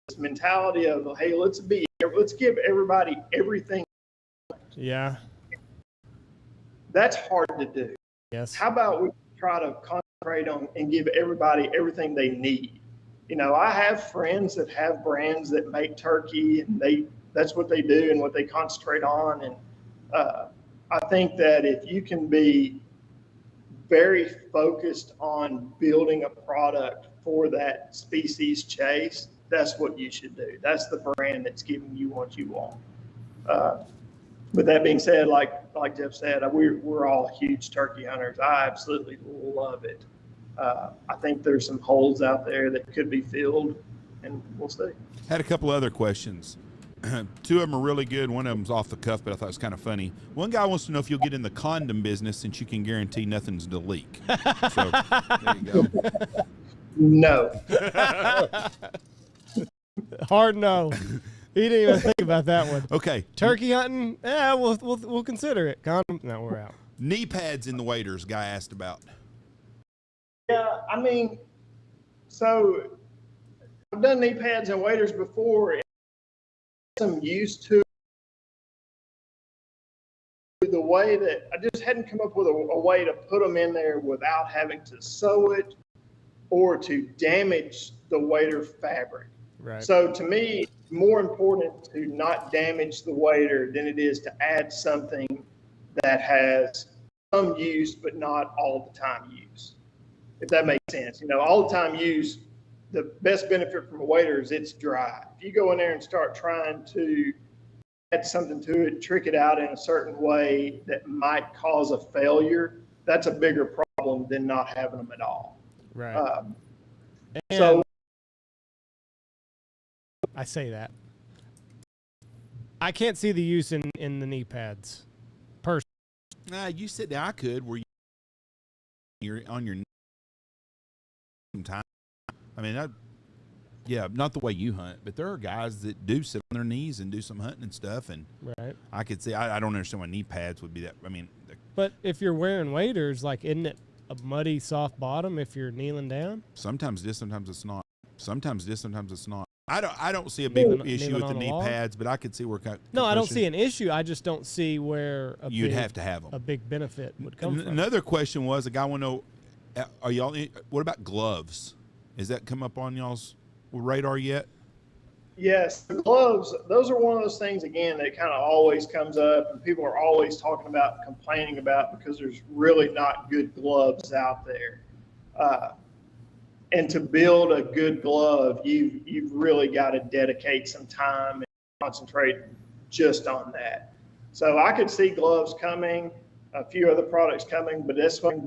S1: This mentality of, hey, let's give everybody everything.
S3: Yeah.
S1: That's hard to do.
S3: Yes.
S1: How about we try to concentrate on and give everybody everything they need? I have friends that have brands that make turkey, and that's what they do and what they concentrate on. And I think that if you can be very focused on building a product for that species chase, that's what you should do. That's the brand that's giving you what you want. With that being said, like Jeff said, we're all huge turkey hunters. I absolutely love it. I think there's some holes out there that could be filled, and we'll see.
S4: Had a couple other questions. 2 of them are really good. One of them's off the cuff, but I thought it was kind of funny. One guy wants to know if you'll get in the condom business since you can guarantee nothing's to leak. So, there you go.
S1: No.
S3: Hard no. He didn't even think about that one.
S4: Okay.
S3: Turkey hunting? Yeah, we'll consider it. Condom? No, we're out.
S4: Knee pads in the waders, guy asked about.
S1: Yeah, I mean, so I've done knee pads and waders before. I'm used to the way that I just hadn't come up with a way to put them in there without having to sew it or to damage the wader fabric.
S3: Right.
S1: So to me, it's more important to not damage the wader than it is to add something that has some use but not all the time use, if that makes sense. All the time use, the best benefit from a wader is it's dry. If you go in there and start trying to add something to it, trick it out in a certain way that might cause a failure, that's a bigger problem than not having them at all.
S3: Right.
S1: So
S3: I say that. I can't see the use in the knee pads. Personally.
S4: Nah, you said that I could where you're on your knee sometime. I mean, not the way you hunt, but there are guys that do sit on their knees and do some hunting and stuff, and
S3: right.
S4: I could see. I don't understand why knee pads would be that. I mean,
S3: but if you're wearing waders, like, isn't it a muddy, soft bottom if you're kneeling down?
S4: Sometimes it is, sometimes it's not. Sometimes it is, sometimes it's not. I don't see a big issue with the knee pads, but I could see where.
S3: No, I don't see an issue. I just don't see where
S4: you'd have to have them.
S3: A big benefit would come from.
S4: Another question was, a guy want to know, are y'all? What about gloves? Has that come up on y'all's radar yet?
S1: Yes, the gloves, those are one of those things, again, that kind of always comes up and people are always talking about, complaining about, because there's really not good gloves out there. And to build a good glove, you've really got to dedicate some time and concentrate just on that. So I could see gloves coming. a few other products coming, but that's something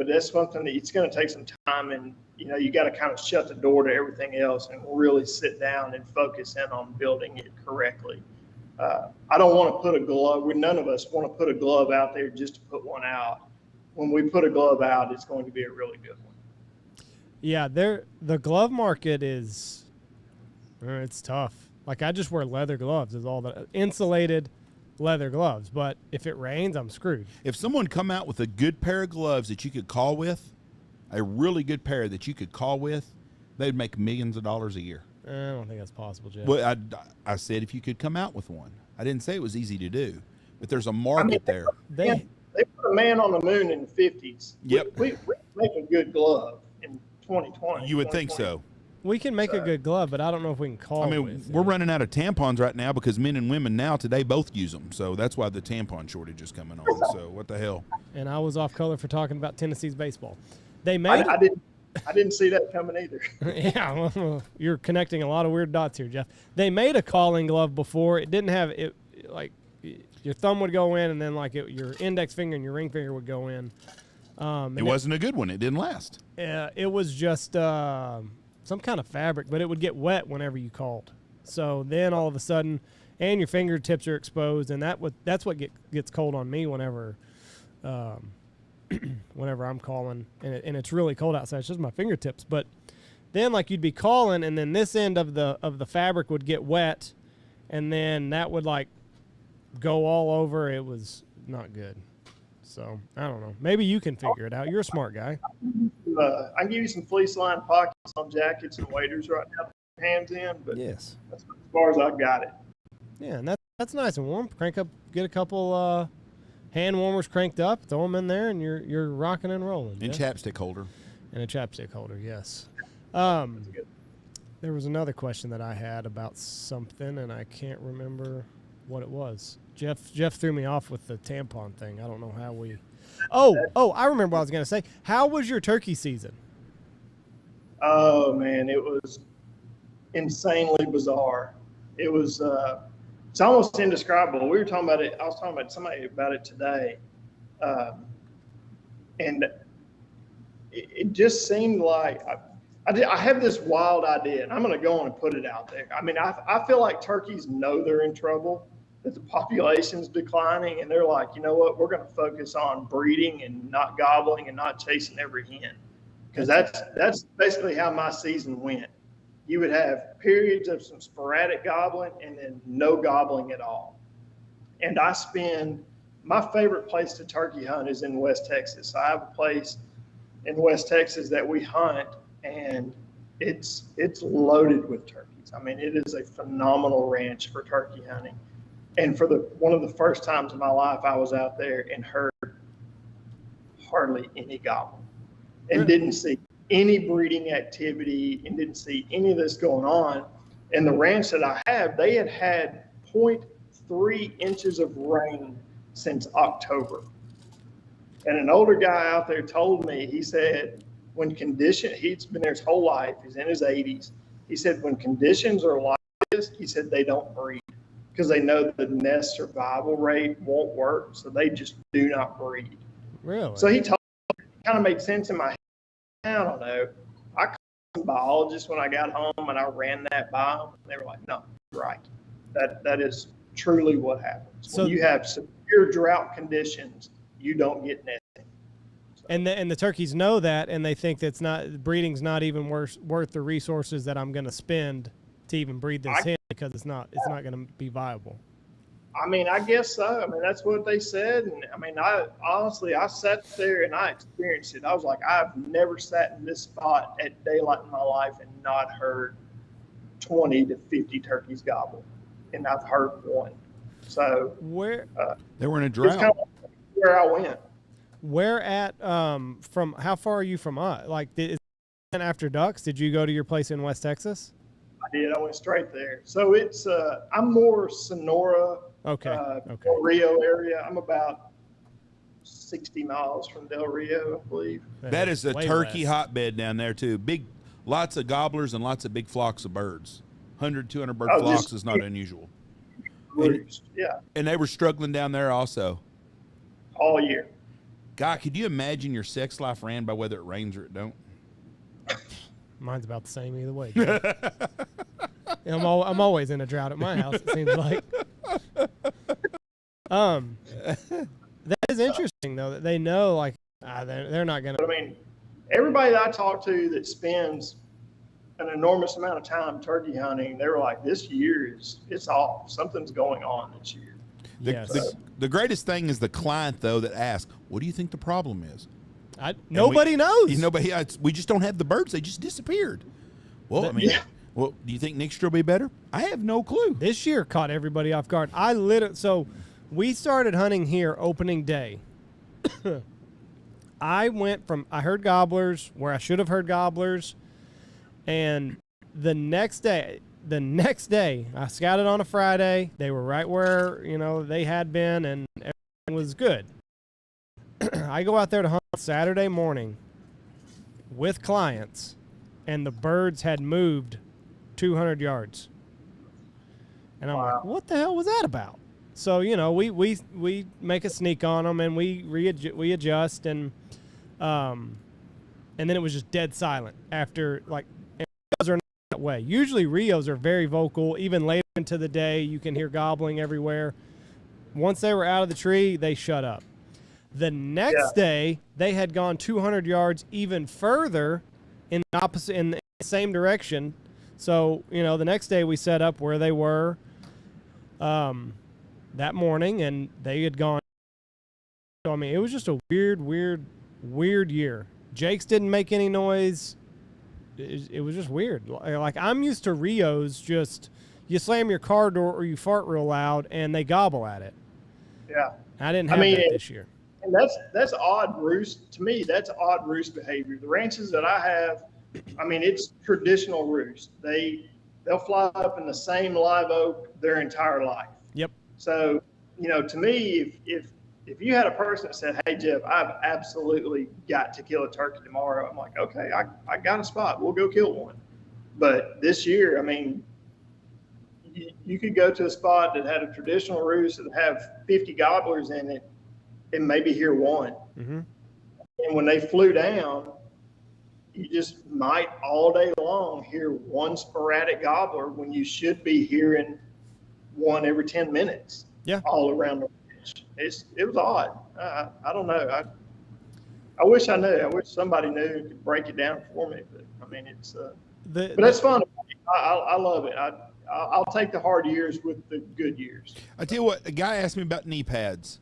S1: that it's going to take some time, and you got to kind of shut the door to everything else and really sit down and focus in on building it correctly. I don't want to put a glove. None of us want to put a glove out there just to put one out. When we put a glove out, it's going to be a really good one.
S3: Yeah, the glove market is, it's tough. Like, I just wear leather gloves is all the insulated leather gloves, but if it rains, I'm screwed.
S4: If someone come out with a good pair of gloves that you could call with, a really good pair that you could call with, they'd make millions of dollars a year.
S3: I don't think that's possible, Jeff.
S4: Well, I said if you could come out with one. I didn't say it was easy to do, but there's a market there.
S1: They put a man on the moon in the 50s.
S4: Yep.
S1: We make a good glove in 2020.
S4: You would think so.
S3: We can make a good glove, but I don't know if we can call it.
S4: We're running out of tampons right now because men and women now today both use them. So that's why the tampon shortage is coming on. So what the hell?
S3: And I was off color for talking about Tennessee's baseball. They made
S1: I didn't see that coming either.
S3: Yeah, well, you're connecting a lot of weird dots here, Jeff. They made a calling glove before. It didn't have it, like your thumb would go in, and then like your index finger and your ring finger would go in.
S4: It wasn't a good one. It didn't last.
S3: It was just some kind of fabric, but it would get wet whenever you called. So then all of a sudden, and your fingertips are exposed, and that's what gets cold on me whenever. Whenever I'm calling and it's really cold outside, it's just my fingertips. But then like you'd be calling, and then this end of the fabric would get wet, and then that would like go all over. It was not good. So I don't know. Maybe you can figure it out. You're a smart guy.
S1: I can give you some fleece line pockets on jackets and waders right now. To put your hands in, but
S3: yes,
S1: that's as far as I've got it.
S3: Yeah, and that's nice and warm. Crank up, get a couple hand warmers cranked up, throw them in there, and you're rocking and rolling.
S4: And chapstick holder.
S3: And a chapstick holder, yes. There was another question that I had about something, and I can't remember what it was. Jeff threw me off with the tampon thing. I don't know how we. Oh, I remember what I was going to say. How was your turkey season?
S1: Oh man, it was insanely bizarre. It was. It's almost indescribable. We were talking about it. I was talking about somebody about it today, and it just seemed like I have this wild idea, and I'm going to go on and put it out there. I mean, I feel like turkeys know they're in trouble, that the population's declining, and they're like, you know what? We're going to focus on breeding and not gobbling and not chasing every hen, because that's basically how my season went. You would have periods of some sporadic gobbling and then no gobbling at all. And my favorite place to turkey hunt is in West Texas. I have a place in West Texas that we hunt, and it's loaded with turkeys. I mean, it is a phenomenal ranch for turkey hunting. And for one of the first times in my life, I was out there and heard hardly any gobbling and didn't see any breeding activity and didn't see any of this going on. And the ranch that I have, they had 0.3 inches of rain since October. And an older guy out there told me, he said, he's been there his whole life, he's in his 80s. He said, when conditions are like this, he said, they don't breed because they know the nest survival rate won't work. So they just do not breed.
S3: Really?
S1: So he told me, it kind of made sense in my head. I don't know. I called some biologists when I got home and I ran that by them. They were like, no, you're right. That is truly what happens. So when you have severe drought conditions, you don't get nesting. So.
S3: And the turkeys know that, and they think that's breeding's not even worth the resources that I'm going to spend to even breed this hen, because it's not going to be viable.
S1: I mean, I guess so. I mean, that's what they said. And I mean, I sat there and I experienced it. I was like, I've never sat in this spot at daylight in my life and not heard 20 to 50 turkeys gobble. And I've heard one. So
S4: they were in a drought.
S1: It's kind of where I went.
S3: Where at, from how far are you from us? Like, after ducks, did you go to your place in West Texas?
S1: I did. I went straight there. So it's, I'm more Sonora, Del Rio area. I'm about 60 miles from Del Rio, I believe.
S4: That is a turkey hotbed down there too. Lots of gobblers and lots of big flocks of birds. 100, 200 bird flocks is not unusual.
S1: Yeah.
S4: And they were struggling down there also.
S1: All year.
S4: Guy, could you imagine your sex life ran by whether it rains or it don't?
S3: Mine's about the same either way. I'm always in a drought at my house, it seems like. That is interesting, though, that they know, like, they're not going to.
S1: I mean, everybody that I talk to that spends an enormous amount of time turkey hunting, they were like, this year it's off. Something's going on this year.
S4: The greatest thing is the client, though, that asks, what do you think the problem is?
S3: Nobody knows.
S4: We just don't have the birds. They just disappeared. Well, well, do you think next year will be better? I have no clue.
S3: This year caught everybody off guard. So we started hunting here opening day. I heard gobblers where I should have heard gobblers. And the next day, I scouted on a Friday. They were right where, they had been, and everything was good. I go out there to hunt Saturday morning with clients, and the birds had moved 200 yards. And I'm like, what the hell was that about? So, we make a sneak on them, and we adjust, and then it was just dead silent after, like, Rios are not that way. Usually Rios are very vocal. Even later into the day, you can hear gobbling everywhere. Once they were out of the tree, they shut up. The next day, they had gone 200 yards even further in the same direction. So, the next day we set up where they were that morning, and they had gone. So, I mean, it was just a weird year. Jakes didn't make any noise. It was just weird. Like, I'm used to Rios, just you slam your car door or you fart real loud and they gobble at it.
S1: Yeah.
S3: I didn't have that this year.
S1: And that's odd roost. To me, that's odd roost behavior. The ranches that I have, I mean, it's traditional roost. They'll fly up in the same live oak their entire life.
S3: Yep.
S1: So, to me, if you had a person that said, hey, Jeff, I've absolutely got to kill a turkey tomorrow, I'm like, okay, I got a spot. We'll go kill one. But this year, I mean, you could go to a spot that had a traditional roost that have 50 gobblers in it and maybe hear one.
S3: Mm-hmm.
S1: And when they flew down, you just might all day long hear one sporadic gobbler when you should be hearing one every 10 minutes.
S3: Yeah.
S1: All around the ranch. It was odd. I don't know. I wish I knew. I wish somebody knew and could break it down for me. But I mean, it's but that's fun. I love it. I'll take the hard years with the good years.
S4: I tell you what, a guy asked me about knee pads,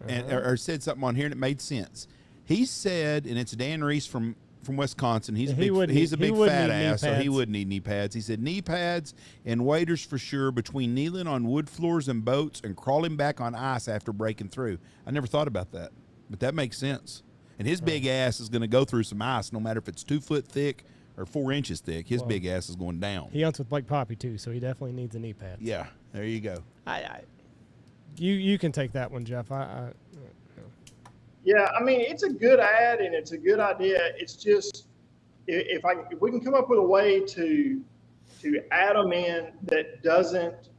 S4: and or said something on here and it made sense. He said, and it's Dan Reese from Wisconsin. He's a big fat ass, so he wouldn't need knee pads. He said knee pads and waders for sure, between kneeling on wood floors and boats and crawling back on ice after breaking through. I never thought about that, but that makes sense. And his big ass is going to go through some ice, no matter if it's 2 foot thick or 4 inches thick. His big ass is going down.
S3: He hunts with Blake Poppy too, so he definitely needs a knee pad.
S4: Yeah, there you go.
S1: You
S3: can take that one, Jeff.
S1: Yeah, I mean, it's a good ad and it's a good idea. It's just if we can come up with a way to add them in that doesn't,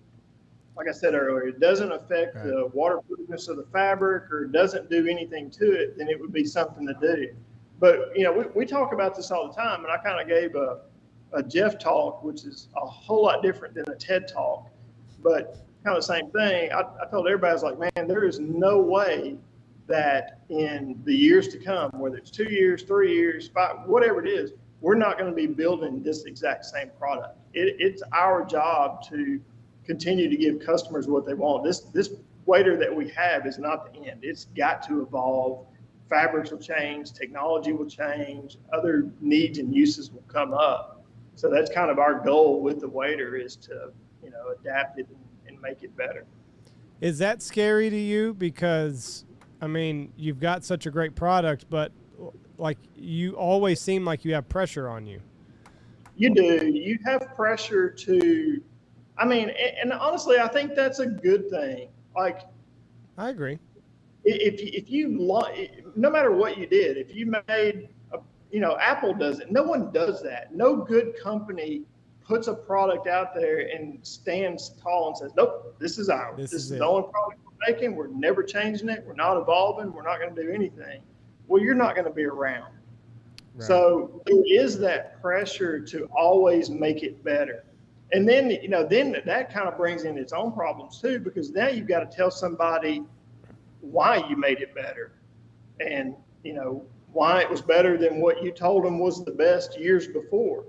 S1: like I said earlier, it doesn't affect the waterproofness of the fabric or doesn't do anything to it, then it would be something to do. But we talk about this all the time, and I kind of gave a Jeff talk, which is a whole lot different than a TED talk, but kind of the same thing. I told everybody, I was like, man, there is no way that in the years to come, whether it's 2 years, 3 years, 5, whatever it is, we're not going to be building this exact same product. It's our job to continue to give customers what they want. This wader that we have is not the end. It's got to evolve. Fabrics will change, technology will change, other needs and uses will come up. So that's kind of our goal with the wader, is to adapt it and make it better.
S3: Is that scary to you? Because I mean, you've got such a great product, but like you always seem like you have pressure on you.
S1: You do. You have pressure to, I mean, and honestly, I think that's a good thing. Like,
S3: I agree.
S1: If you no matter what you did, if you made, Apple does it. No one does that. No good company puts a product out there and stands tall and says, nope, this is ours. This is the only product we're making, we're never changing it, we're not evolving, we're not going to do anything, well, you're not going to be around. Right. So there is that pressure to always make it better. And then, then that kind of brings in its own problems too, because now you've got to tell somebody why you made it better and, why it was better than what you told them was the best years before.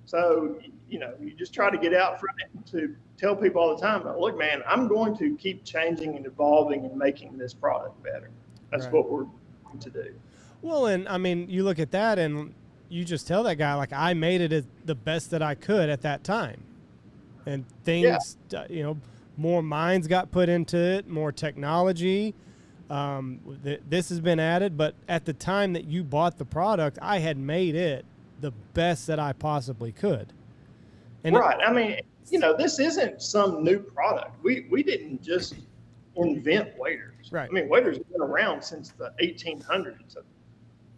S1: So, you just try to get out front to tell people all the time, look, man, I'm going to keep changing and evolving and making this product better. That's right. What we're going to do.
S3: Well, and I mean, you look at that and you just tell that guy, like, I made it the best that I could at that time. And things, more minds got put into it, more technology. This has been added, but at the time that you bought the product, I had made it the best that I possibly could. And
S1: right. I mean, this isn't some new product. We didn't just invent waders.
S3: Right.
S1: I mean, waders have been around since the 1800s.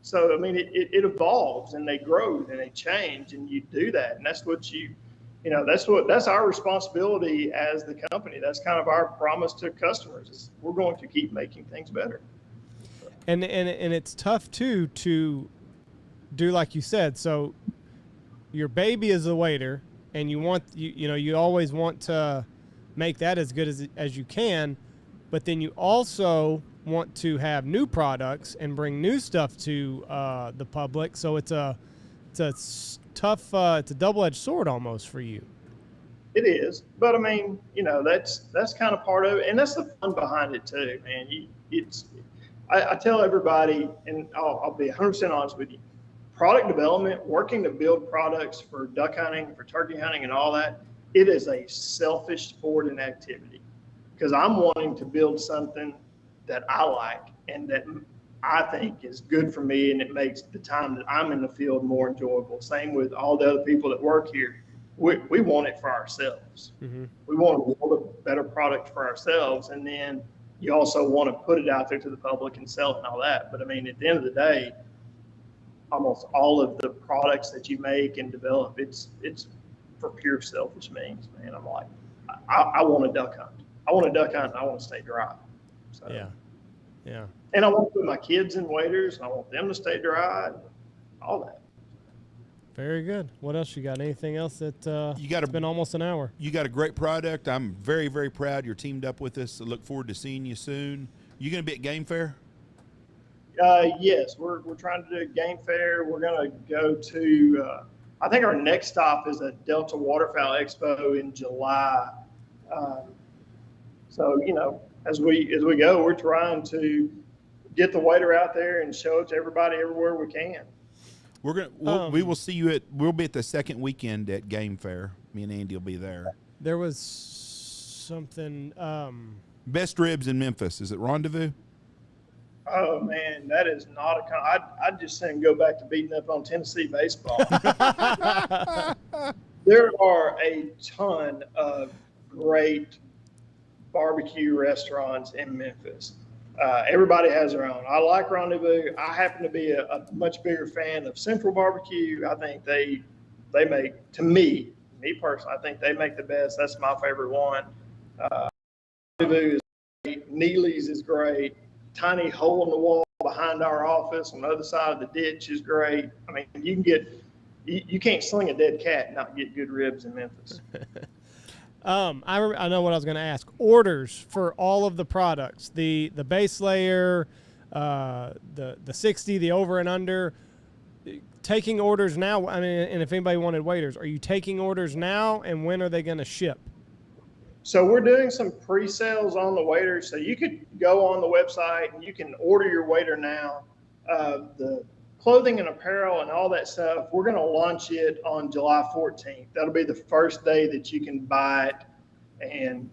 S1: So I mean, it evolves and they grow and they change, and you do that. And that's what that's our responsibility as the company. That's kind of our promise to customers is we're going to keep making things better.
S3: And it's tough too to do like you said. So your baby is a wader, and you always want to make that as good as you can, but then you also want to have new products and bring new stuff to the public. So it's a tough, it's a double-edged sword almost for you.
S1: It is, but I mean, that's kind of part of it, and that's the fun behind it too, man. I tell everybody, and I'll be 100% honest with you, product development, working to build products for duck hunting, for turkey hunting, and all that, it is a selfish sport and activity because I'm wanting to build something that I like and that I think is good for me, and it makes the time that I'm in the field more enjoyable. Same with all the other people that work here. We want it for ourselves. Mm-hmm. We want to build a better product for ourselves, and then you also want to put it out there to the public and sell it and all that. But I mean, at the end of the day, almost all of the products that you make and develop, it's for pure selfish means, man. I'm like, I want to duck hunt. I want to duck hunt, and I want to stay dry. So,
S3: yeah.
S1: And I want to put my kids in waders, and I want them to stay dry, and all that.
S3: Very good. What else you got? Anything else that it's been almost an hour?
S4: You got a great product. I'm very, very proud you're teamed up with us. I look forward to seeing you soon. You going to be at Game Fair?
S1: Yes, we're trying to do a Game Fair. We're going to go to, I think our next stop is a Delta Waterfowl Expo in July. So, as we go, we're trying to get the wader out there and show it to everybody everywhere we can.
S4: We will see you we'll be at the second weekend at Game Fair. Me and Andy will be there.
S3: There was something.
S4: Best ribs in Memphis. Is it Rendezvous?
S1: Oh man, that is not I'd just say go back to beating up on Tennessee baseball. There are a ton of great barbecue restaurants in Memphis. Everybody has their own. I like Rendezvous. I happen to be a much bigger fan of Central Barbecue. I think they make, to me personally, I think they make the best. That's my favorite one. Rendezvous is great. Neely's is great. Tiny hole in the wall behind our office on the other side of the ditch is great. I mean, you can't sling a dead cat and not get good ribs in Memphis.
S3: I know what I was going to ask. Orders for all of the products, the base layer, the 60, the over and under. Taking orders now. I mean, and if anybody wanted waders, are you taking orders now? And when are they going to ship?
S1: So we're doing some pre-sales on the waders. So you could go on the website and you can order your wader now. The clothing and apparel and all that stuff, we're going to launch it on July 14th. That'll be the first day that you can buy it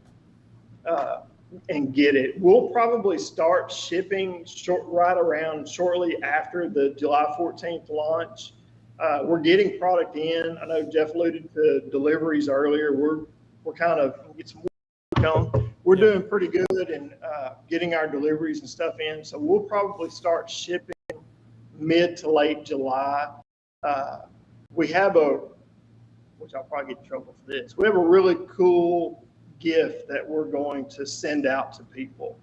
S1: and get it. We'll probably start shipping shortly after the July 14th launch. We're getting product in. I know Jeff alluded to deliveries earlier. We're kind of get some work on. We're doing pretty good in getting our deliveries and stuff in. So we'll probably start shipping mid to late July. We have which I'll probably get in trouble for this. We have a really cool gift that we're going to send out to people.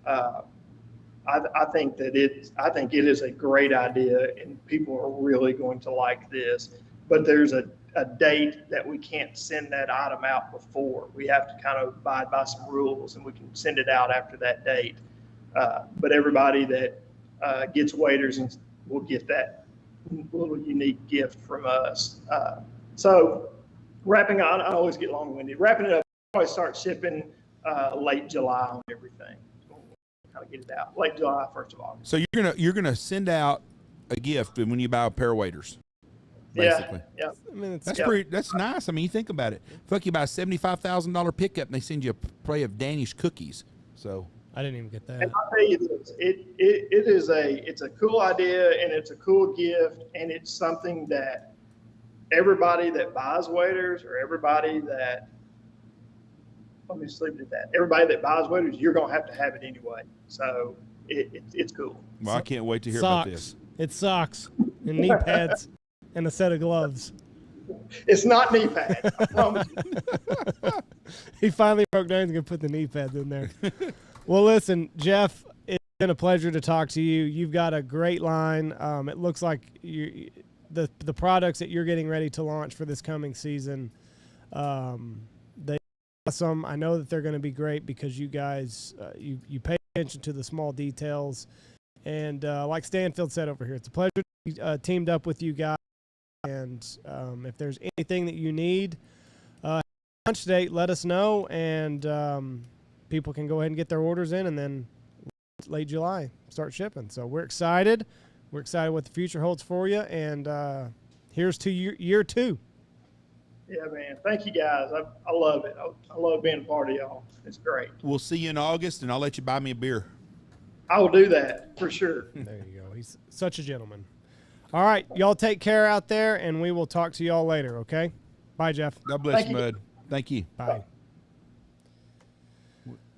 S1: I think it is a great idea, and people are really going to like this. But there's a date that we can't send that item out before. We have to kind of abide by some rules, and we can send it out after that date. But everybody that gets waders and will get that little unique gift from us. So wrapping on, I always get long-winded. Wrapping it up, I always start shipping late July on everything. Kind of get it out late July, 1st of August.
S4: So you're gonna send out a gift when you buy a pair of waders. Basically.
S1: Yeah.
S3: I mean,
S4: That's nice. I mean, you think about it. Fuck, you buy a $75,000 pickup and they send you a tray of Danish cookies. So
S3: I didn't even get that.
S1: And I'll tell you this, it's a cool idea, and it's a cool gift, and it's something that everybody that buys waders, or everybody that, let me just leave it at that. Everybody that buys waders, you're gonna have it anyway. So it's cool.
S4: Well, I can't wait to hear
S3: socks.
S4: about this.
S3: It's socks and knee pads and a set of gloves.
S1: It's not knee pads, I promise you.
S3: He finally broke down. He's gonna put the knee pads in there. Well, listen, Jeff, it's been a pleasure to talk to you. You've got a great line. It looks like the products that you're getting ready to launch for this coming season, they awesome. I know that they're going to be great because you guys you pay attention to the small details, and like Stanfield said over here, it's a pleasure to be teamed up with you guys. And if there's anything that you need, launch date, let us know, and people can go ahead and get their orders in, and then late July start shipping. So we're excited. We're excited what the future holds for you, and here's to year 2.
S1: Yeah, man. Thank you, guys. I love it. I love being a part of y'all. It's great.
S4: We'll see you in August, and I'll let you buy me a beer.
S1: I will do that for sure.
S3: There you go. He's such a gentleman. All right, y'all take care out there, and we will talk to y'all later, okay? Bye, Jeff.
S4: God bless
S1: Thank
S4: you,
S1: you.
S4: bud. Thank you.
S3: Bye.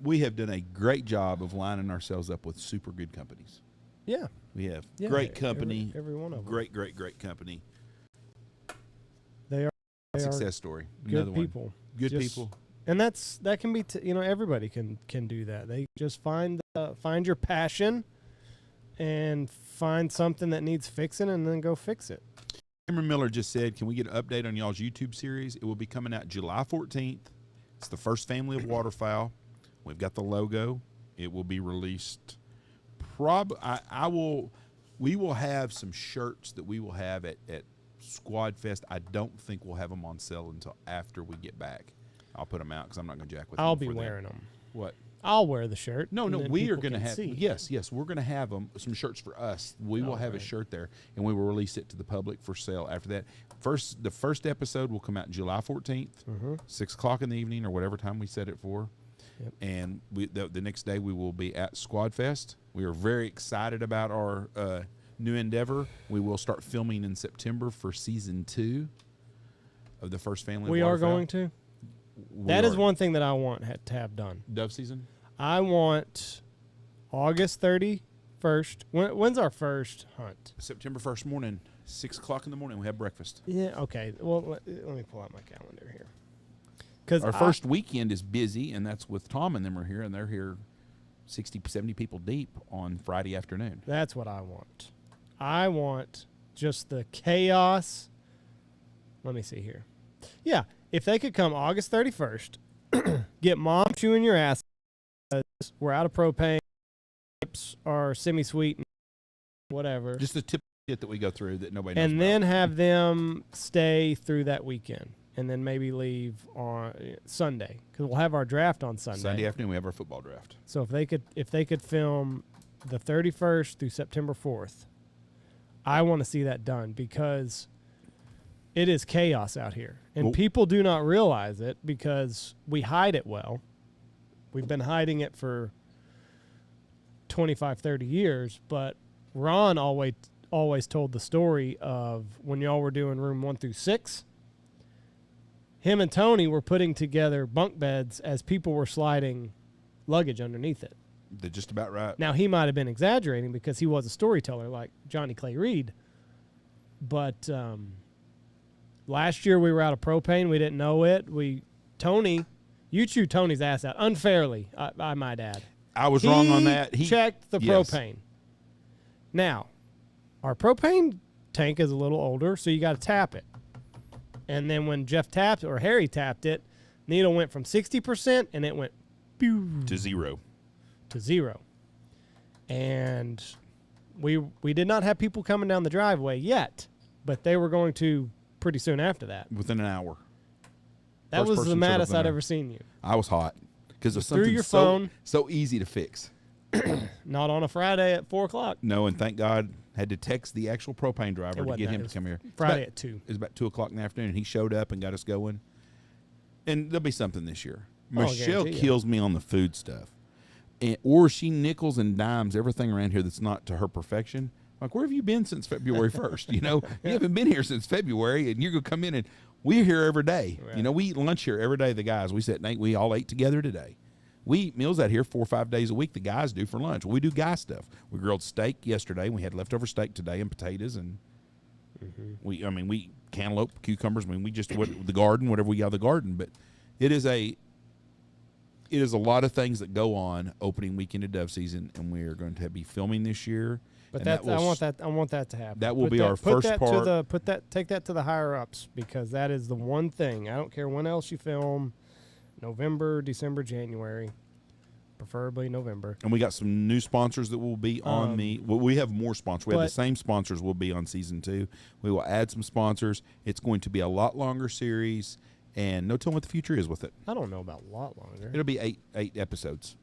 S4: We have done a great job of lining ourselves up with super good companies.
S3: Yeah.
S4: We have
S3: Yeah,
S4: great company.
S3: Every one of them.
S4: Great company.
S3: They are
S4: Success story.
S3: good
S4: Another
S3: people.
S4: one. Good
S3: Just-
S4: people.
S3: And that can be, everybody can do that. They just find your passion and find something that needs fixing, and then go fix it.
S4: Cameron Miller just said, can we get an update on y'all's YouTube series? It will be coming out July 14th. It's the first family of waterfowl. We've got the logo. It will be released. We will have some shirts that we will have at Squad Fest. I don't think we'll have them on sale until after we get back. I'll put them out because I'm not going to jack with them.
S3: I'll be
S4: before then.
S3: wearing them.
S4: What?
S3: I'll wear the shirt.
S4: No,
S3: and then
S4: we are
S3: people
S4: going to
S3: can
S4: have.
S3: see.
S4: Yes, we're going to have some shirts for us. We will have a shirt there, and we will release it to the public for sale after that. The first episode will come out July 14th, 6 o'clock in the evening, or whatever time we set it for.
S3: Yep.
S4: And the next day we will be at Squad Fest. We are very excited about our new endeavor. We will start filming in September for season 2 of the first family.
S3: We
S4: of
S3: are
S4: Waterfowl.
S3: going to. That is one thing that I want to have done.
S4: Dove season.
S3: I want August 31st. When's our first hunt?
S4: September 1st morning, 6 o'clock in the morning. We have breakfast.
S3: Yeah. Okay. Well, let me pull out my calendar here. Because
S4: Our first weekend is busy, and that's with Tom and them are here, and they're here 60, 70 people deep on Friday afternoon.
S3: That's what I want. I want just the chaos. Let me see here. Yeah. If they could come August 31st, get mom chewing your ass. We're out of propane. Pipes are semi-sweet, whatever.
S4: Just the tip of shit that we go through that nobody knows
S3: And then have them stay through that weekend, and then maybe leave on Sunday, because we'll have our draft on Sunday.
S4: Sunday afternoon, we have our football draft.
S3: So if they could film the 31st through September 4th, I want to see that done, because it is chaos out here. And people do not realize it because we hide it well. We've been hiding it for 25, 30 years, but Ron always told the story of when y'all were doing room 1 through 6. Him and Tony were putting together bunk beds as people were sliding luggage underneath it.
S4: They're just about right.
S3: Now, he might have been exaggerating because he was a storyteller like Johnny Clay Reed. But last year we were out of propane. We didn't know it. You chewed Tony's ass out unfairly, I might add.
S4: I was wrong on that.
S3: He checked the propane. Now, our propane tank is a little older, so you got to tap it. And then when Jeff tapped or Harry tapped it, needle went from 60% and it went
S4: to zero.
S3: And we did not have people coming down the driveway yet, but they were going to pretty soon after that.
S4: Within an hour.
S3: That was the maddest I'd ever seen you.
S4: I was hot because of
S3: through
S4: something
S3: your phone.
S4: so easy to fix.
S3: Not on a Friday at 4 o'clock.
S4: No, and thank God had to text the actual propane driver to get him to come here.
S3: Friday at 2.
S4: It was about 2 o'clock in the afternoon, and he showed up and got us going. And there'll be something this year.
S3: Oh,
S4: Michelle kills me on the food stuff. Or she nickels and dimes everything around here that's not to her perfection. Like, where have you been since February 1st? You know, you haven't been here since February, and you're going to come in, and we're here every day. Right. You know, we eat lunch here every day, the guys. We sit and eat. We all ate together today. We eat meals out here 4 or 5 days a week. The guys do for lunch. We do guy stuff. We grilled steak yesterday. We had leftover steak today and potatoes, and we eat cantaloupe, cucumbers. I mean, we just the garden, whatever we got in the garden. But it is a lot of things that go on opening weekend of dove season, and we are going to be filming this year.
S3: But I want that to happen.
S4: That will be our first part.
S3: Take that to the higher ups, because that is the one thing. I don't care when else you film. November, December, January, preferably November.
S4: And we got some new sponsors that will be on we have more sponsors. We have the same sponsors will be on season 2. We will add some sponsors. It's going to be a lot longer series, and no telling what the future is with it.
S3: I don't know about a lot longer.
S4: It'll be eight episodes.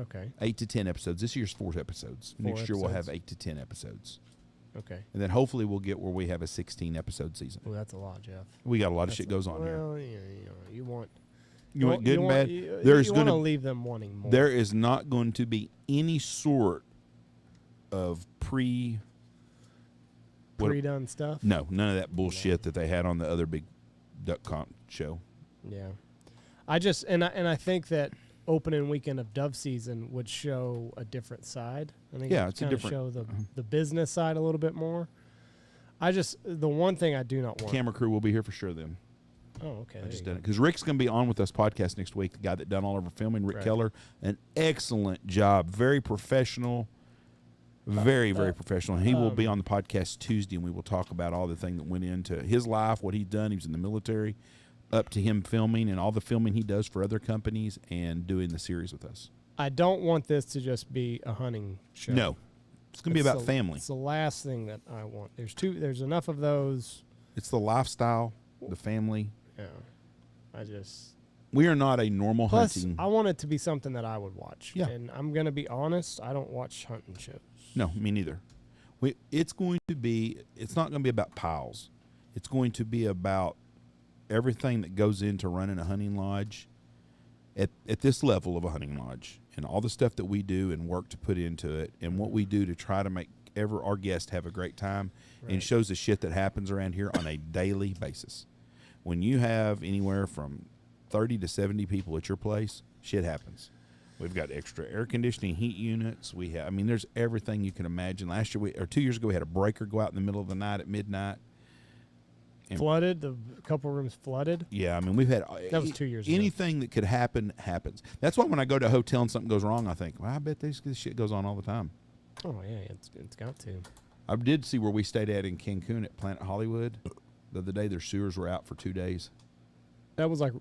S3: Okay.
S4: 8 to 10 episodes. This year's 4 episodes. Next year we'll have 8 to 10 episodes.
S3: Okay.
S4: And then hopefully we'll get where we have a 16-episode season.
S3: Well, that's a lot, Jeff.
S4: We got a lot of shit goes on here.
S3: Well, you want
S4: good and bad.
S3: You want to leave them wanting more.
S4: There is not going to be any sort of
S3: pre-done stuff.
S4: No, none of that bullshit that they had on the other big duck comp show.
S3: Yeah, I think that opening weekend of dove season would show a different side. I think
S4: it's a different
S3: show the business side a little bit more. The one thing I do not want.
S4: Camera crew will be here for sure then.
S3: Oh, okay.
S4: I just did it because Rick's going to be on with us podcast next week. The guy that done all of our filming, Rick Keller, an excellent job, very professional, very professional. He will be on the podcast Tuesday, and we will talk about all the thing that went into his life, what he's done. He was in the military, up to him filming and all the filming he does for other companies and doing the series with us.
S3: I don't want this to just be a hunting show.
S4: No, it's going to be about family.
S3: It's the last thing that I want. There's enough of those.
S4: It's the lifestyle, the family.
S3: Yeah,
S4: we are not a normal hunting.
S3: I want it to be something that I would watch.
S4: Yeah.
S3: And I'm going to be honest, I don't watch hunting shows.
S4: No, me neither. It's not going to be about piles. It's going to be about everything that goes into running a hunting lodge at this level of a hunting lodge, and all the stuff that we do and work to put into it, and what we do to try to make our guests have a great time, and shows the shit that happens around here on a daily basis. When you have anywhere from 30 to 70 people at your place, shit happens. We've got extra air conditioning, heat units. There's everything you can imagine. 2 years ago, we had a breaker go out in the middle of the night at midnight.
S3: Flooded? A couple rooms flooded?
S4: Yeah, we've had...
S3: That was 2 years ago.
S4: Anything that could happen, happens. That's why when I go to a hotel and something goes wrong, I think, well, I bet this shit goes on all the time.
S3: Oh, yeah, it's got to.
S4: I did see where we stayed at in Cancun at Planet Hollywood. The other day, their sewers were out for 2 days.
S3: That was like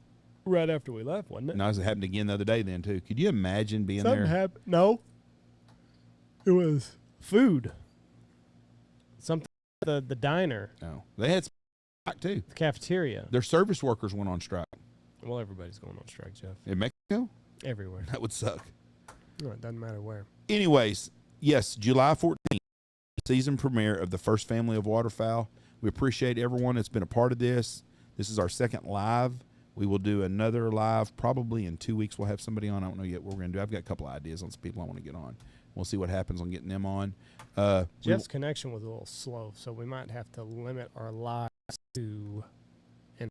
S3: right after we left, wasn't it?
S4: No, it happened again the other day then, too. Could you imagine being there?
S3: No. It was food. Something the diner.
S4: No. They had strike, too.
S3: The cafeteria.
S4: Their service workers went on strike.
S3: Well, everybody's going on strike, Jeff.
S4: In Mexico?
S3: Everywhere.
S4: That would suck.
S3: No, it doesn't matter where.
S4: Anyways, yes, July 14th, season premiere of the first family of waterfowl. We appreciate everyone that's been a part of this. This is our second live. We will do another live probably in 2 weeks. We'll have somebody on. I don't know yet what we're going to do. I've got a couple of ideas on some people I want to get on. We'll see what happens on getting them on.
S3: Jeff's connection was a little slow, so we might have to limit our lives to